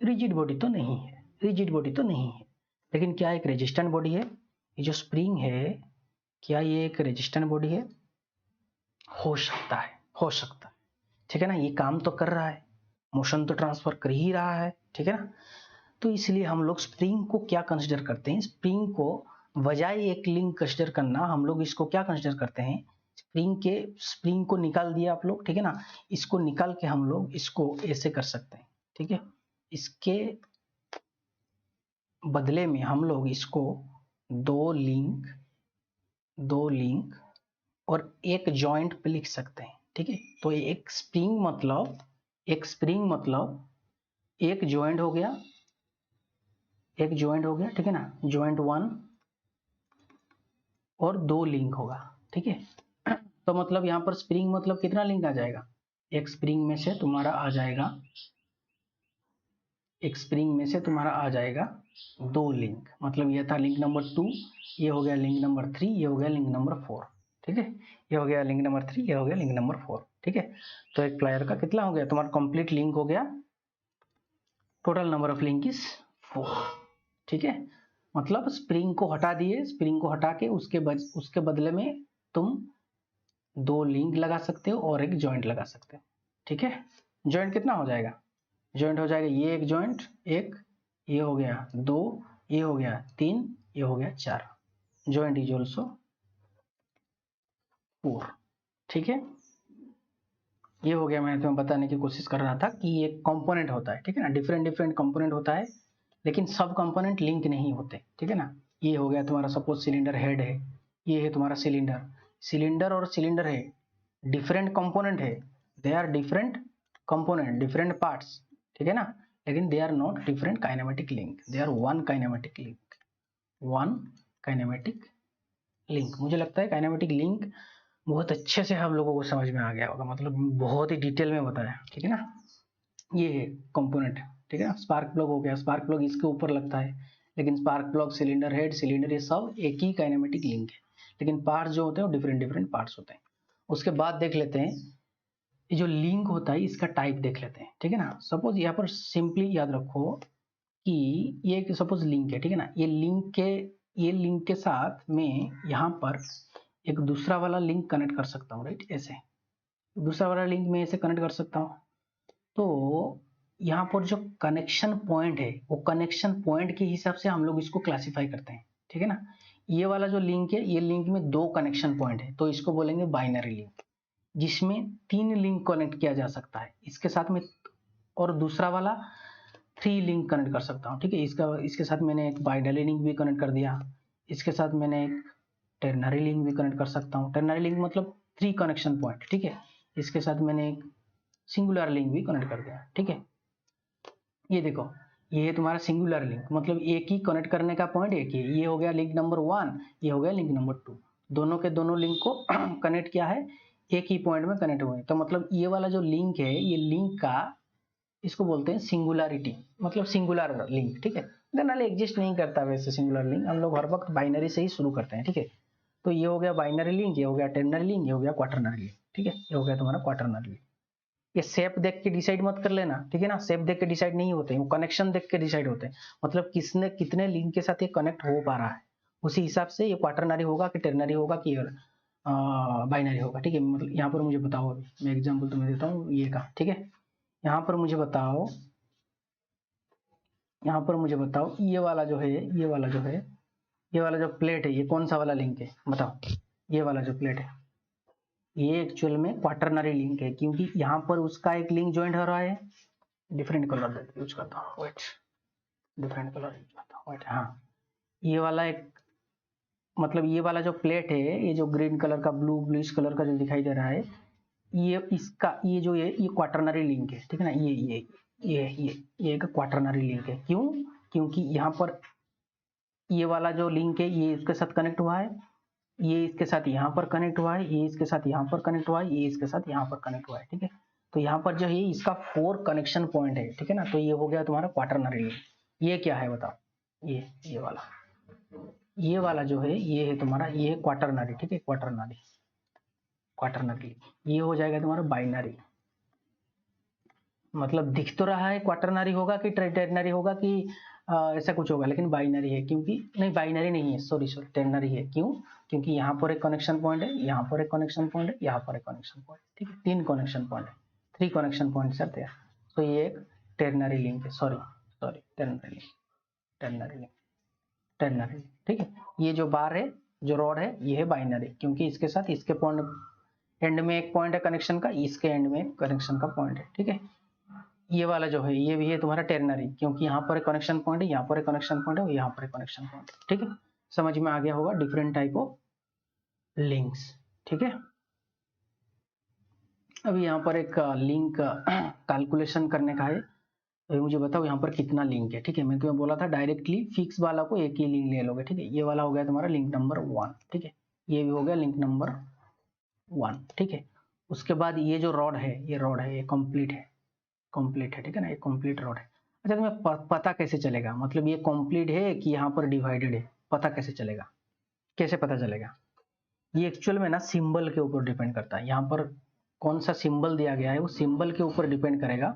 रिजिड बॉडी तो नहीं है, रिजिड बॉडी तो नहीं है, लेकिन क्या एक रेजिस्टेंट बॉडी है? ये जो स्प्रिंग है क्या ये एक रेजिस्टेंट बॉडी है? हो सकता है, हो सकता है, ठीक है ना, ये काम तो कर रहा है, मोशन तो ट्रांसफर कर ही रहा है, ठीक है ना। तो इसलिए हम लोग स्प्रिंग को क्या कंसिडर करते हैं, स्प्रिंग को बजाय एक लिंक कंसिडर करना हम लोग इसको क्या कंसिडर करते हैं, स्प्रिंग को निकाल दिया आप लोग, ठीक है ना, इसको निकाल के हम लोग इसको ऐसे कर सकते हैं, ठीक है। इसके बदले में हम लोग इसको दो लिंक और एक जॉइंट पे लिख सकते हैं, ठीक है। तो एक स्प्रिंग मतलब एक जॉइंट हो गया, ठीक है ना, जॉइंट 1 और 2 लिंक होगा, ठीक है। तो मतलब यहाँ पर स्प्रिंग मतलब कितना लिंक आ जाएगा, एक स्प्रिंग में से तुम्हारा आ जाएगा 2 लिंक, मतलब ये था लिंक नंबर 2, ये हो गया लिंक नंबर 3, ये हो गया लिंक नंबर 4, ठीक है, ये हो गया लिंक नंबर 3, ये हो गया लिंक नंबर 4, ठीक है। तो एक प्लायर का कितना हो गया तुम्हारा कंप्लीट लिंक हो गया, total number of link is 4, ठीक है। मतलब स्प्रिंग को हटा दिए, स्प्रिंग को हटा के उसके बदले में तुम 2 लिंक लगा सकते हो और एक जॉइंट लगा सकते हो, ठीक है। जॉइंट कितना हो जाएगा, जॉइंट हो जाएगा ये एक जॉइंट, एक ये हो गया 2, ये हो गया 3, ये हो गया 4, जॉइंट इज ऑल्सो 4, ठीक है। ये हो गया, मैंने तुम्हें बताने की कोशिश कर रहा था कि ये कंपोनेंट होता है, ठीक है ना, डिफरेंट कंपोनेंट होता है, लेकिन सब कंपोनेंट लिंक नहीं होते, ठीक है ना। ये हो गया तुम्हारा सपोज सिलेंडर हेड है, ये है तुम्हारा सिलेंडर और सिलेंडर है डिफरेंट कंपोनेंट है, they are different component, different parts, ठीक है ना, लेकिन they are not different kinematic link, they are one kinematic link. मुझे लगता है काइनेमेटिक लिंक बहुत अच्छे से हम लोगों को समझ में आ गया होगा, मतलब बहुत ही डिटेल में बताया, ठीक है ना। ये है कंपोनेंट, ठीक है ना, स्पार्क प्लग हो गया, स्पार्क प्लग इसके ऊपर लगता है, लेकिन spark plug, cylinder head, cylinder, ये सब एक ही काइनेमेटिक लिंक है, लेकिन पार्ट्स जो होते हैं वो डिफरेंट पार्ट्स होते हैं। उसके बाद देख लेते हैं ये जो लिंक होता है इसका टाइप देख लेते हैं, ठीक है ना। सपोज यहाँ पर सिंपली याद रखो कि ये सपोज लिंक है, ठीक है ना, ये लिंक के ये लिंक के साथ मैं यहाँ पर एक दूसरा वाला लिंक कनेक्ट कर सकता हूँ, राइट, ऐसे दूसरा वाला लिंक मैं ऐसे कनेक्ट कर सकता हूँ। तो यहाँ पर जो कनेक्शन पॉइंट है वो कनेक्शन पॉइंट के हिसाब से हम लोग इसको क्लासिफाई करते हैं, ठीक है ना। ये वाला जो लिंक है, ये लिंक में 2 कनेक्शन पॉइंट है, तो इसको बोलेंगे बाइनरी लिंक, जिसमें 3 लिंक कनेक्ट किया जा सकता है इसके साथ में, और दूसरा वाला 3 लिंक कनेक्ट कर सकता हूँ, ठीक है। इसके साथ मैंने एक बाइनरी लिंक भी कनेक्ट कर दिया, इसके साथ मैंने एक टेरनरी लिंक भी कनेक्ट कर सकता हूँ। टेरनरी लिंक मतलब 3 कनेक्शन पॉइंट, ठीक है। इसके साथ मैंने एक सिंगुलर लिंक भी कनेक्ट कर दिया, ठीक है। ये देखो, ये है तुम्हारा सिंगुलर लिंक, मतलब एक ही कनेक्ट करने का पॉइंट एक ही, ये हो गया लिंक नंबर 1, ये हो गया लिंक नंबर 2, दोनों के दोनों लिंक को कनेक्ट किया है, एक ही पॉइंट में कनेक्ट हुए। तो मतलब ये वाला जो लिंक है, ये लिंक का इसको बोलते हैं सिंगुलरिटी, मतलब सिंगुलर लिंक, ठीक है। जनरली एग्जिस्ट नहीं करता वैसे सिंगुलर लिंक, हम लोग हर वक्त बाइनरी से ही शुरू करते हैं, ठीक है। तो ये हो गया बाइनरी लिंक, ये हो गया टेरनरी लिंक, ये हो गया क्वाटरनरी लिंक, ठीक है। ये हो गया तुम्हारा क्वाटरनरी लिंक। ये शेप देख के डिसाइड मत कर लेना, ठीक है ना, शेप देख के डिसाइड नहीं होते, वो कनेक्शन देख के डिसाइड होते हैं, मतलब किसने कितने लिंक के साथ ये कनेक्ट हो पा रहा है, उसी हिसाब से ये क्वाटरनरी होगा कि टेरनरी होगा कि बाइनरी होगा, ठीक है। मतलब यहाँ पर मुझे बताओ, अभी मैं एग्जाम्पल तुम्हें देता हूँ ये का, ठीक है। यहाँ पर मुझे बताओ, यहाँ पर मुझे बताओ, ये वाला जो है, ये वाला जो है, ये वाला जो प्लेट है, ये कौन सा वाला लिंक है बताओ। ये वाला जो प्लेट है, ये एक्चुअल में क्वाटरनरी लिंक है, क्योंकि यहाँ पर उसका एक लिंक ज्वाइंट हो रहा है। डिफरेंट कलर यूज करता हूँ, वेट, डिफरेंट कलर यूज करता हूँ, वेट, हाँ। ये वाला एक, मतलब ये वाला जो प्लेट है, ये जो ग्रीन कलर का, ब्लूइश कलर का जो दिखाई दे रहा है, ये इसका, ये जो है, ये क्वाटरनरी लिंक है, ठीक है ना। ये एक क्वाटरनरी लिंक है, क्यों, क्योंकि यहाँ पर ये वाला जो लिंक है, ये इसके साथ कनेक्ट हुआ है, ये इसके साथ यहाँ पर कनेक्ट हुआ है, ये इसके साथ यहाँ पर कनेक्ट हुआ है, ये इसके साथ यहाँ पर कनेक्ट हुआ है, ठीक है। तो यहाँ पर जो है इसका 4 कनेक्शन पॉइंट है, ठीक है ना। तो ये हो गया तुम्हारा क्वाटरनरी लिंक। ये क्या है बताओ, ये वाला, ये वाला जो है, ये है तुम्हारा, ये है क्वाटरनरी, ठीक है, क्वाटरनरी, क्वाटरनरी। ये हो जाएगा तुम्हारा बाइनरी, मतलब दिख तो रहा है क्वाटरनरी होगा कि टेरनरी होगा कि ऐसा कुछ होगा, लेकिन बाइनरी है, क्योंकि नहीं, बाइनरी नहीं है, सॉरी टेरनरी है। क्यों, क्योंकि यहाँ पर एक कनेक्शन पॉइंट है, यहाँ पर एक कनेक्शन पॉइंट है, यहाँ पर एक कनेक्शन पॉइंट, ठीक है। 3 कनेक्शन पॉइंट है, 3 कनेक्शन पॉइंट आते हैं। तो ये एक टेरनरी लिंक है, सॉरी टेरनरी लिंक, टेरनरी लिंक, टेरनरी, ठीक है। ये जो बार है, जो रॉड है, ये है बाइनरी, क्योंकि इसके साथ इसके पॉइंट एंड में एक पॉइंट है कनेक्शन का, इसके एंड में कनेक्शन का पॉइंट है, ठीक है। ये वाला जो है, ये भी है तुम्हारा टेरनरी, क्योंकि यहाँ पर एक कनेक्शन पॉइंट है, यहाँ पर एक कनेक्शन पॉइंट है, यहाँ पर एक कनेक्शन पॉइंट है, ठीक है। समझ में आ गया होगा डिफरेंट टाइप ऑफ लिंक्स, ठीक है। अभी यहाँ पर एक लिंक कैलकुलेशन करने का है, अभी मुझे बताओ यहाँ पर कितना लिंक है, ठीक है। मैं तुम्हें बोला था डायरेक्टली फिक्स वाला को एक ही लिंक ले लोगे, ठीक है। ये वाला हो गया तुम्हारा लिंक नंबर 1, ठीक है। ये भी हो गया लिंक नंबर 1, ठीक है। उसके बाद ये जो रॉड है, ये रॉड है, ये कंप्लीट है, कंप्लीट है, ठीक है ना, ये कंप्लीट रॉड है। अच्छा, तुम्हें पता कैसे चलेगा, मतलब ये कंप्लीट है कि यहाँ पर डिवाइडेड है, पता कैसे चलेगा, कैसे पता चलेगा? ये एक्चुअल में ना सिंबल के ऊपर डिपेंड करता है। यहाँ पर कौन सा सिंबल दिया गया है, वो सिंबल के ऊपर डिपेंड करेगा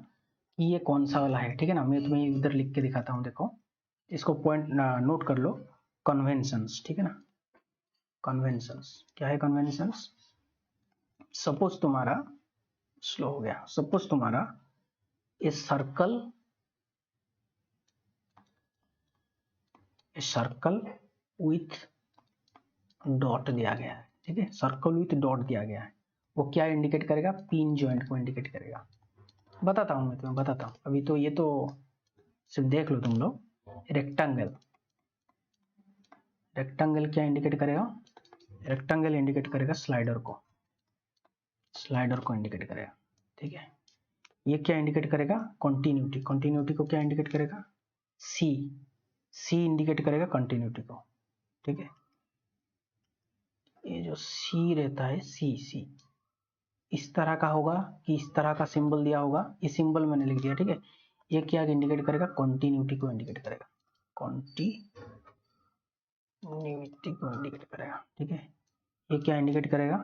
कि ये कौन सा वाला है, ठीक है ना। मैं तुम्हें इधर लिख के दिखाता हूँ, देखो, इसको पॉइंट नोट कर लो, कन्वेंशंस, ठीक है ना। कन्वेंशंस क्या है, कन्वेंशंस, सपोज तुम्हारा, स्लो हो गया, सपोज तुम्हारा ए सर्कल विथ डॉट दिया गया है, ठीक है। सर्कल विथ डॉट दिया गया है, वो क्या इंडिकेट करेगा, पिन जॉइंट को इंडिकेट करेगा। बताता हूँ, मैं तुम्हें बताता हूँ, अभी तो ये तो सिर्फ देख लो तुम लोग। रेक्टेंगल, रेक्टेंगल क्या इंडिकेट करेगा, रेक्टेंगल इंडिकेट करेगा स्लाइडर को, स्लाइडर को इंडिकेट करेगा, ठीक है। ये क्या इंडिकेट करेगा, कंटिन्यूटी, कंटिन्यूटी को क्या इंडिकेट करेगा, सी, सी इंडिकेट करेगा कंटिन्यूटी को, ठीक है। ये जो सी रहता है, सी इस तरह का होगा कि इस तरह का सिंबल दिया होगा, ये सिंबल मैंने लिख दिया, ठीक है। ये क्या इंडिकेट करेगा, कंटिन्यूटी को इंडिकेट करेगा, कंटिन्यूटी को इंडिकेट करेगा, ठीक है। ये क्या इंडिकेट करेगा,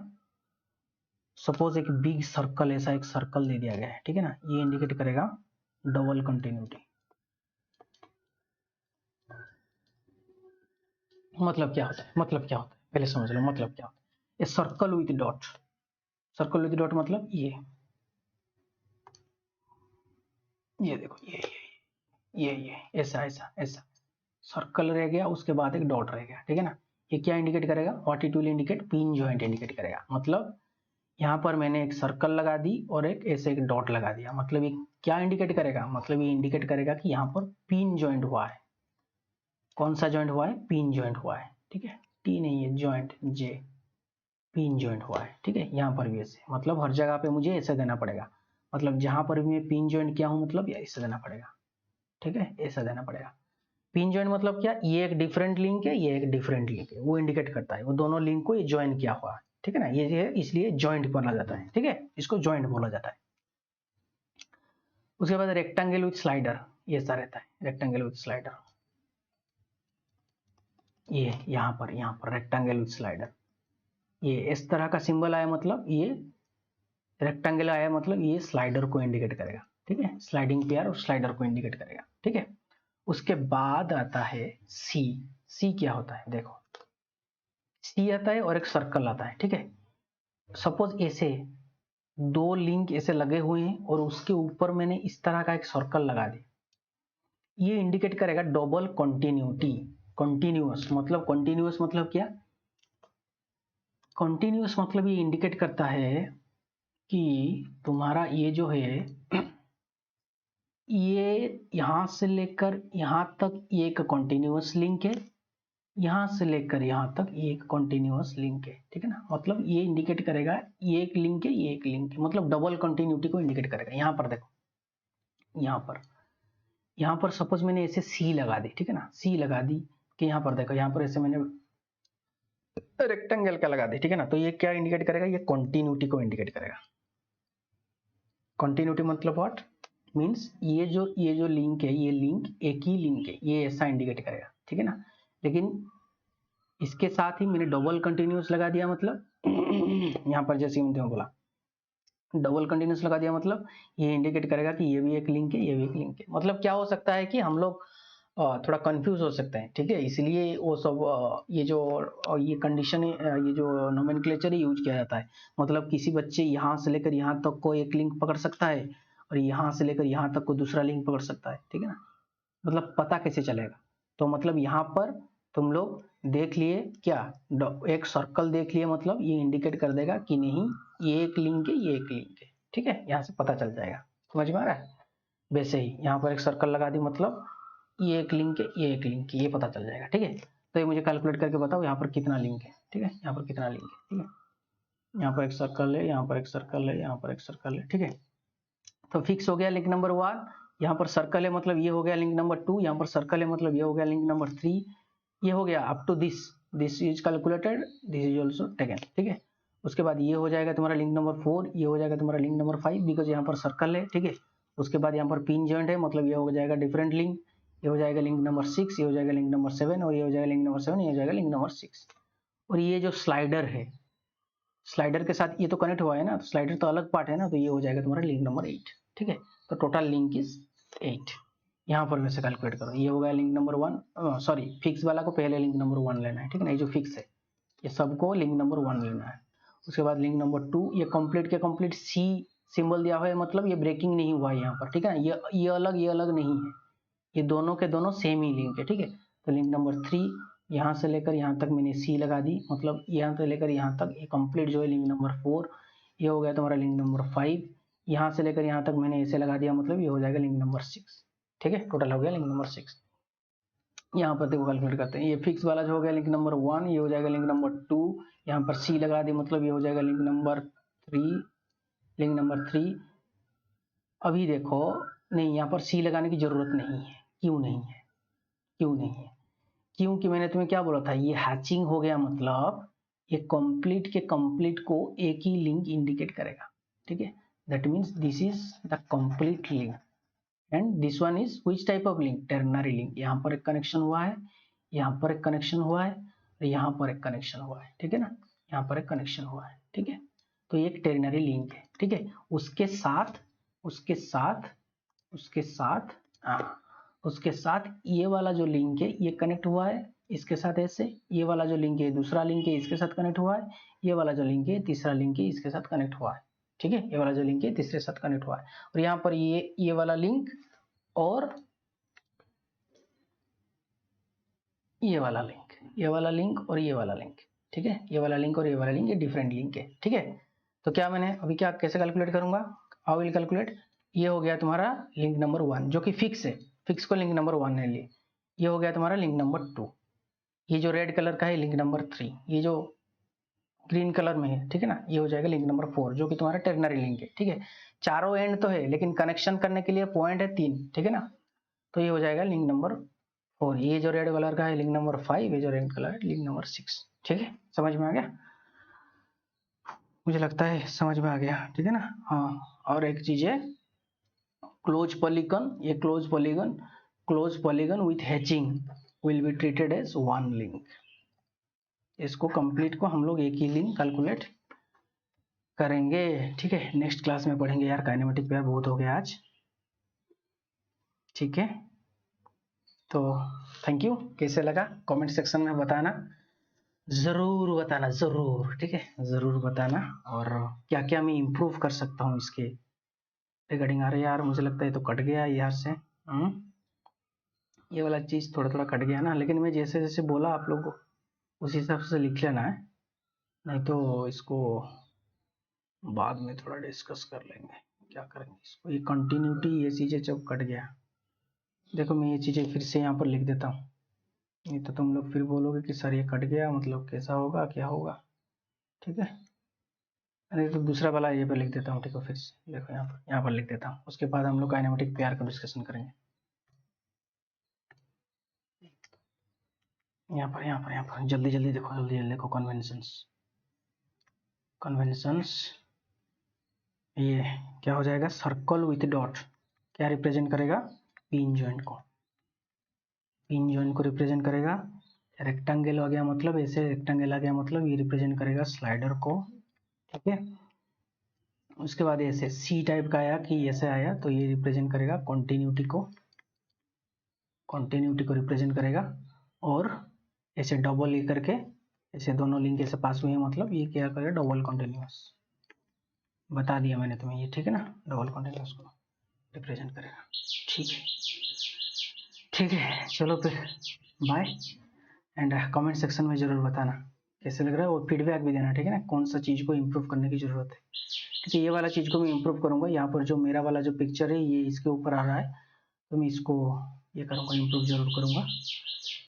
सपोज एक बिग सर्कल, ऐसा एक सर्कल दे दिया गया है, ठीक है ना, ये इंडिकेट करेगा डबल कंटिन्यूटी, मतलब क्या होता है, मतलब क्या होता है पहले समझ लो मतलब क्या होता है। A circle with dot, circle with dot मतलब ये देखो ये ऐसा ऐसा ऐसा सर्कल रह गया, उसके बाद एक डॉट रह गया, ठीक है ना। ये क्या इंडिकेट करेगा, what it will indicate, pin joint indicate करेगा। मतलब यहाँ पर मैंने एक सर्कल लगा दी और एक ऐसे एक डॉट लगा दिया, मतलब ये क्या इंडिकेट करेगा, मतलब ये इंडिकेट करेगा कि यहाँ पर पिन जॉइंट हुआ है। कौन सा जॉइंट हुआ है, पिन जॉइंट हुआ है, ठीक है। टी नहीं है, जॉइंट जे, पिन जॉइंट हुआ है, ठीक है। यहाँ पर भी ऐसे, मतलब हर जगह पे मुझे ऐसे देना पड़ेगा, मतलब जहां पर भी मैं पिन जॉइंट किया हूं मतलब ऐसे देना पड़ेगा, ठीक है, ऐसा देना पड़ेगा। पिन जॉइंट मतलब क्या, ये एक डिफरेंट लिंक है, ये एक डिफरेंट लिंक है, वो इंडिकेट करता है वो दोनों लिंक को ये ज्वाइन किया हुआ है, ठीक है ना। ये है इसलिए ज्वाइंट बोला जाता है, ठीक है, इसको ज्वाइंट बोला जाता है। उसके बाद रेक्टेंगल विथ स्लाइडर, ये ऐसा रहता है, रेक्टेंगल विथ स्लाइडर, ये यहाँ पर रेक्टेंगल विथ स्लाइडर, ये इस तरह का सिंबल आया मतलब ये रेक्टेंगल आया, मतलब ये स्लाइडर को इंडिकेट करेगा, ठीक है, स्लाइडिंग पेयर और स्लाइडर को इंडिकेट करेगा, ठीक है। उसके बाद आता है सी। सी क्या होता है, देखो सी आता है और एक सर्कल आता है, ठीक है। सपोज ऐसे दो लिंक ऐसे लगे हुए हैं और उसके ऊपर मैंने इस तरह का एक सर्कल लगा दिया, ये इंडिकेट करेगा डबल कंटिन्यूटी। कंटिन्यूअस मतलब क्या, कंटिन्यूअस मतलब ये इंडिकेट करता है कि तुम्हारा ये जो है ये यहां से लेकर यहां तक ये एक कंटिन्यूअस लिंक है, यहां से लेकर यहां तक ये एक कंटिन्यूअस लिंक है, ठीक है ना। मतलब ये इंडिकेट करेगा ये एक लिंक है, ये एक लिंक है, मतलब डबल कंटिन्यूटी को इंडिकेट करेगा। यहां पर देखो, यहां पर सपोज मैंने ऐसे सी लगा दी, ठीक है ना, सी लगा दी कि यहां पर देखो, यहां पर ऐसे मैंने रेक्टेंगल का लगा दी, ठीक है ना। तो ये क्या इंडिकेट करेगा, ये कंटिन्यूटी को इंडिकेट करेगा। कंटिन्यूटी मतलब व्हाट मींस ये जो लिंक है, ये लिंक एक ही लिंक है, ये ऐसा इंडिकेट करेगा, ठीक है ना। लेकिन इसके साथ ही मैंने डबल कंटिन्यूअस लगा दिया, मतलब यहाँ पर जैसे मैंने बोला डबल कंटिन्यूअस लगा दिया, मतलब ये इंडिकेट करेगा कि ये भी एक लिंक है, ये भी एक लिंक है। मतलब क्या हो सकता है कि हम लोग थोड़ा कंफ्यूज हो सकते हैं, ठीक है, इसलिए वो सब ये जो ये कंडीशन ये जो नोमेनक्लेचर यूज किया जाता है। मतलब किसी बच्चे यहाँ से लेकर यहाँ तक को एक लिंक पकड़ सकता है और यहाँ से लेकर यहाँ तक को दूसरा लिंक पकड़ सकता है, ठीक है ना। मतलब पता कैसे चलेगा, तो मतलब यहाँ पर तुम लोग देख लिए क्या, एक सर्कल देख लिए, मतलब ये इंडिकेट कर देगा कि नहीं ये एक लिंक है, ये एक लिंक है, ठीक है, यहाँ से पता चल जाएगा। समझ में आ रहा है। वैसे ही यहाँ पर एक सर्कल लगा दी, मतलब ये एक लिंक है, ये एक लिंक है, ये पता चल जाएगा, ठीक है। तो ये मुझे कैलकुलेट करके बताओ यहाँ पर कितना लिंक है, ठीक है, यहाँ पर कितना लिंक है, ठीक है। यहाँ पर एक सर्कल है, यहाँ पर एक सर्कल है, यहाँ पर एक सर्कल है, ठीक है। तो फिक्स हो गया लिंक नंबर 1, यहाँ पर सर्कल है मतलब ये हो गया लिंक नंबर 2, यहाँ पर सर्कल है मतलब ये हो गया लिंक नंबर 3, ये हो गया up to this is calculated, this is also taken, ठीक है। उसके बाद ये हो जाएगा तुम्हारा लिंक नंबर 4, ये हो जाएगा तुम्हारा लिंक नंबर 5 बिकॉज यहाँ पर सर्कल है, ठीक है। उसके बाद यहाँ पर पिन जॉइंट है, मतलब ये हो जाएगा डिफरेंट लिंक, ये हो जाएगा लिंक नंबर 6, ये हो जाएगा लिंक नंबर 7 और ये हो जाएगा लिंक नंबर 7, ये हो जाएगा लिंक नंबर 6। और ये जो स्लाइडर है, स्लाइडर के साथ ये तो कनेक्ट हुआ है ना, तो स्लाइडर तो अलग पार्ट है ना, तो ये हो जाएगा तुम्हारा लिंक नंबर 8, ठीक है। तो टोटल लिंक इज 8। यहाँ पर वैसे कैलकुलेट करो, ये हो गया लिंक नंबर 1, सॉरी फिक्स वाला को पहले लिंक नंबर 1 लेना है, ठीक है ना, ये जो फिक्स है ये सबको लिंक नंबर 1 लेना है। उसके बाद लिंक नंबर 2, ये कंप्लीट के कंप्लीट सी सिंबल दिया हुआ है, मतलब ये ब्रेकिंग नहीं हुआ है यहाँ पर, ठीक है। ये अलग नहीं है, ये दोनों के दोनों सेम ही लिंक है, ठीक है। तो लिंक नंबर 3 यहाँ से लेकर यहाँ तक मैंने सी लगा दी, मतलब यहाँ से लेकर यहाँ तक ये कंप्लीट जो है लिंक नंबर 4, ये हो गया तुम्हारा लिंक नंबर 5, यहाँ से लेकर यहाँ तक मैंने ऐसे लगा दिया, मतलब ये हो जाएगा लिंक नंबर 6, ठीक है। टोटल हो गया लिंक नंबर 6। यहाँ पर देखो कैलकुलेट करते हैं, ये फिक्स वाला जो हो गया लिंक नंबर 1, ये हो जाएगा लिंक नंबर 2, यहाँ पर सी लगा दी, मतलब ये हो जाएगा लिंक नंबर 3। अभी देखो नहीं, यहाँ पर सी लगाने की जरूरत नहीं है, क्यों नहीं है, क्योंकि मैंने तुम्हें क्या बोला था, ये हैचिंग हो गया, मतलब ये कंप्लीट के कंप्लीट को एक ही लिंक इंडिकेट करेगा, ठीक है। That means this is the complete link and this one is which type of link, ternary link. यहाँ पर एक कनेक्शन हुआ है, यहाँ पर एक कनेक्शन हुआ है, यहाँ पर एक कनेक्शन हुआ है, ठीक है ना, यहाँ पर एक कनेक्शन हुआ है, ठीक है। तो ये एक टर्नरी लिंक है, ठीक है। उसके साथ उसके साथ ये वाला जो लिंक है ये कनेक्ट हुआ है इसके साथ ऐसे, ये वाला जो लिंक है दूसरा लिंक है इसके साथ कनेक्ट हुआ है, ये वाला जो लिंक है तीसरा लिंक है इसके साथ कनेक्ट हुआ है, ठीक है, ये वाला जो लिंक है तीसरे साथ कनेक्ट हुआ है, और यहाँ पर ये वाला लिंक और ये वाला लिंक, ये वाला लिंक और ये वाला लिंक, ठीक है, ये वाला लिंक और ये वाला लिंक ये डिफरेंट लिंक है, ठीक है। तो क्या मैंने अभी क्या कैसे कैलकुलेट करूंगा, हाउ विल कैलकुलेट, ये हो गया तुम्हारा लिंक नंबर 1 जो कि फिक्स है, फिक्स को लिंक नंबर 1 ने लिए, ये हो गया तुम्हारा लिंक नंबर 2, ये जो रेड कलर का है लिंक नंबर 3, ये जो ग्रीन कलर में है, ठीक है ना, ये हो जाएगा लिंक नंबर 4 जो कि तुम्हारा टर्नरी लिंक है, ठीक है। चारों एंड तो है लेकिन कनेक्शन करने के लिए पॉइंट है 3, ठीक है ना, तो ये हो जाएगा लिंक नंबर 4, ये जो रेड कलर का है लिंक नंबर 5, ये जो रेड कलर है लिंक नंबर 6, ठीक है, समझ में आ गया, मुझे लगता है समझ में आ गया, ठीक है ना। हाँ, और एक चीज है क्लोज पॉलीगन, ये close polygon with hatching will be treated as one link, इसको कंप्लीट को हम लोग एक ही लिंक कैलकुलेट करेंगे, ठीक है, नेक्स्ट क्लास में पढ़ेंगे यार, काइनेमेटिक पेयर बहुत हो गया आज, ठीक है। तो थैंक यू, कैसे लगा कमेंट सेक्शन में बताना, जरूर बताना जरूर, ठीक है, जरूर बताना, और क्या क्या मैं इम्प्रूव कर सकता हूँ इसके रिगार्डिंग। अरे यार मुझे लगता है तो कट गया यहाँ से, ये वाला चीज थोड़ा थोड़ा कट गया ना, लेकिन मैं जैसे जैसे बोला आप लोग को उसी हिसाब से लिख लेना है, नहीं तो इसको बाद में थोड़ा डिस्कस कर लेंगे, क्या करेंगे इसको, ये कंटिन्यूटी ये चीजें जब कट गया, देखो मैं ये चीजें फिर से यहाँ पर लिख देता हूँ, नहीं तो तुम लोग फिर बोलोगे कि सर ये कट गया, मतलब कैसा होगा क्या होगा, ठीक है। अरे तो दूसरा वाला ये पर लिख देता हूँ, ठीक है, फिर से देखो यहाँ पर लिख देता हूँ, उसके बाद हम लोग काइनेमेटिक पेयर का डिस्कशन करेंगे। यहाँ पर जल्दी जल्दी देखो, जल्दी जल्दी देखो, कन्वेंशंस, ये क्या हो जाएगा, सर्कल विथ डॉट क्या रिप्रेजेंट करेगा, पिन जॉइंट को रिप्रेजेंट करेगा, रेक्टेंगल आ गया मतलब ऐसे, रेक्टेंगल आ गया मतलब ये रिप्रेजेंट करेगा स्लाइडर को, ठीक है। उसके बाद ऐसे सी टाइप का आया कि ऐसे आया तो ये रिप्रेजेंट करेगा कॉन्टिन्यूटी को रिप्रेजेंट करेगा, और ऐसे डबल लेकर के ऐसे दोनों लिंक ऐसे पास हुए हैं मतलब ये क्या करेगा, डबल कॉन्टिन्यूस, बता दिया मैंने तुम्हें ये, ठीक है ना, डबल कॉन्टिन्यूस को रिप्रेजेंट करेगा, ठीक है, चलो फिर बाय, एंड कमेंट सेक्शन में जरूर बताना कैसे लग रहा है, और फीडबैक भी देना, ठीक है ना, कौन सा चीज़ को इम्प्रूव करने की जरूरत है, ठीक है। ये वाला चीज़ को मैं इम्प्रूव करूंगा, यहाँ पर जो मेरा वाला जो पिक्चर है ये इसके ऊपर आ रहा है, तो मैं इसको ये करूंगा, इम्प्रूव जरूर करूंगा।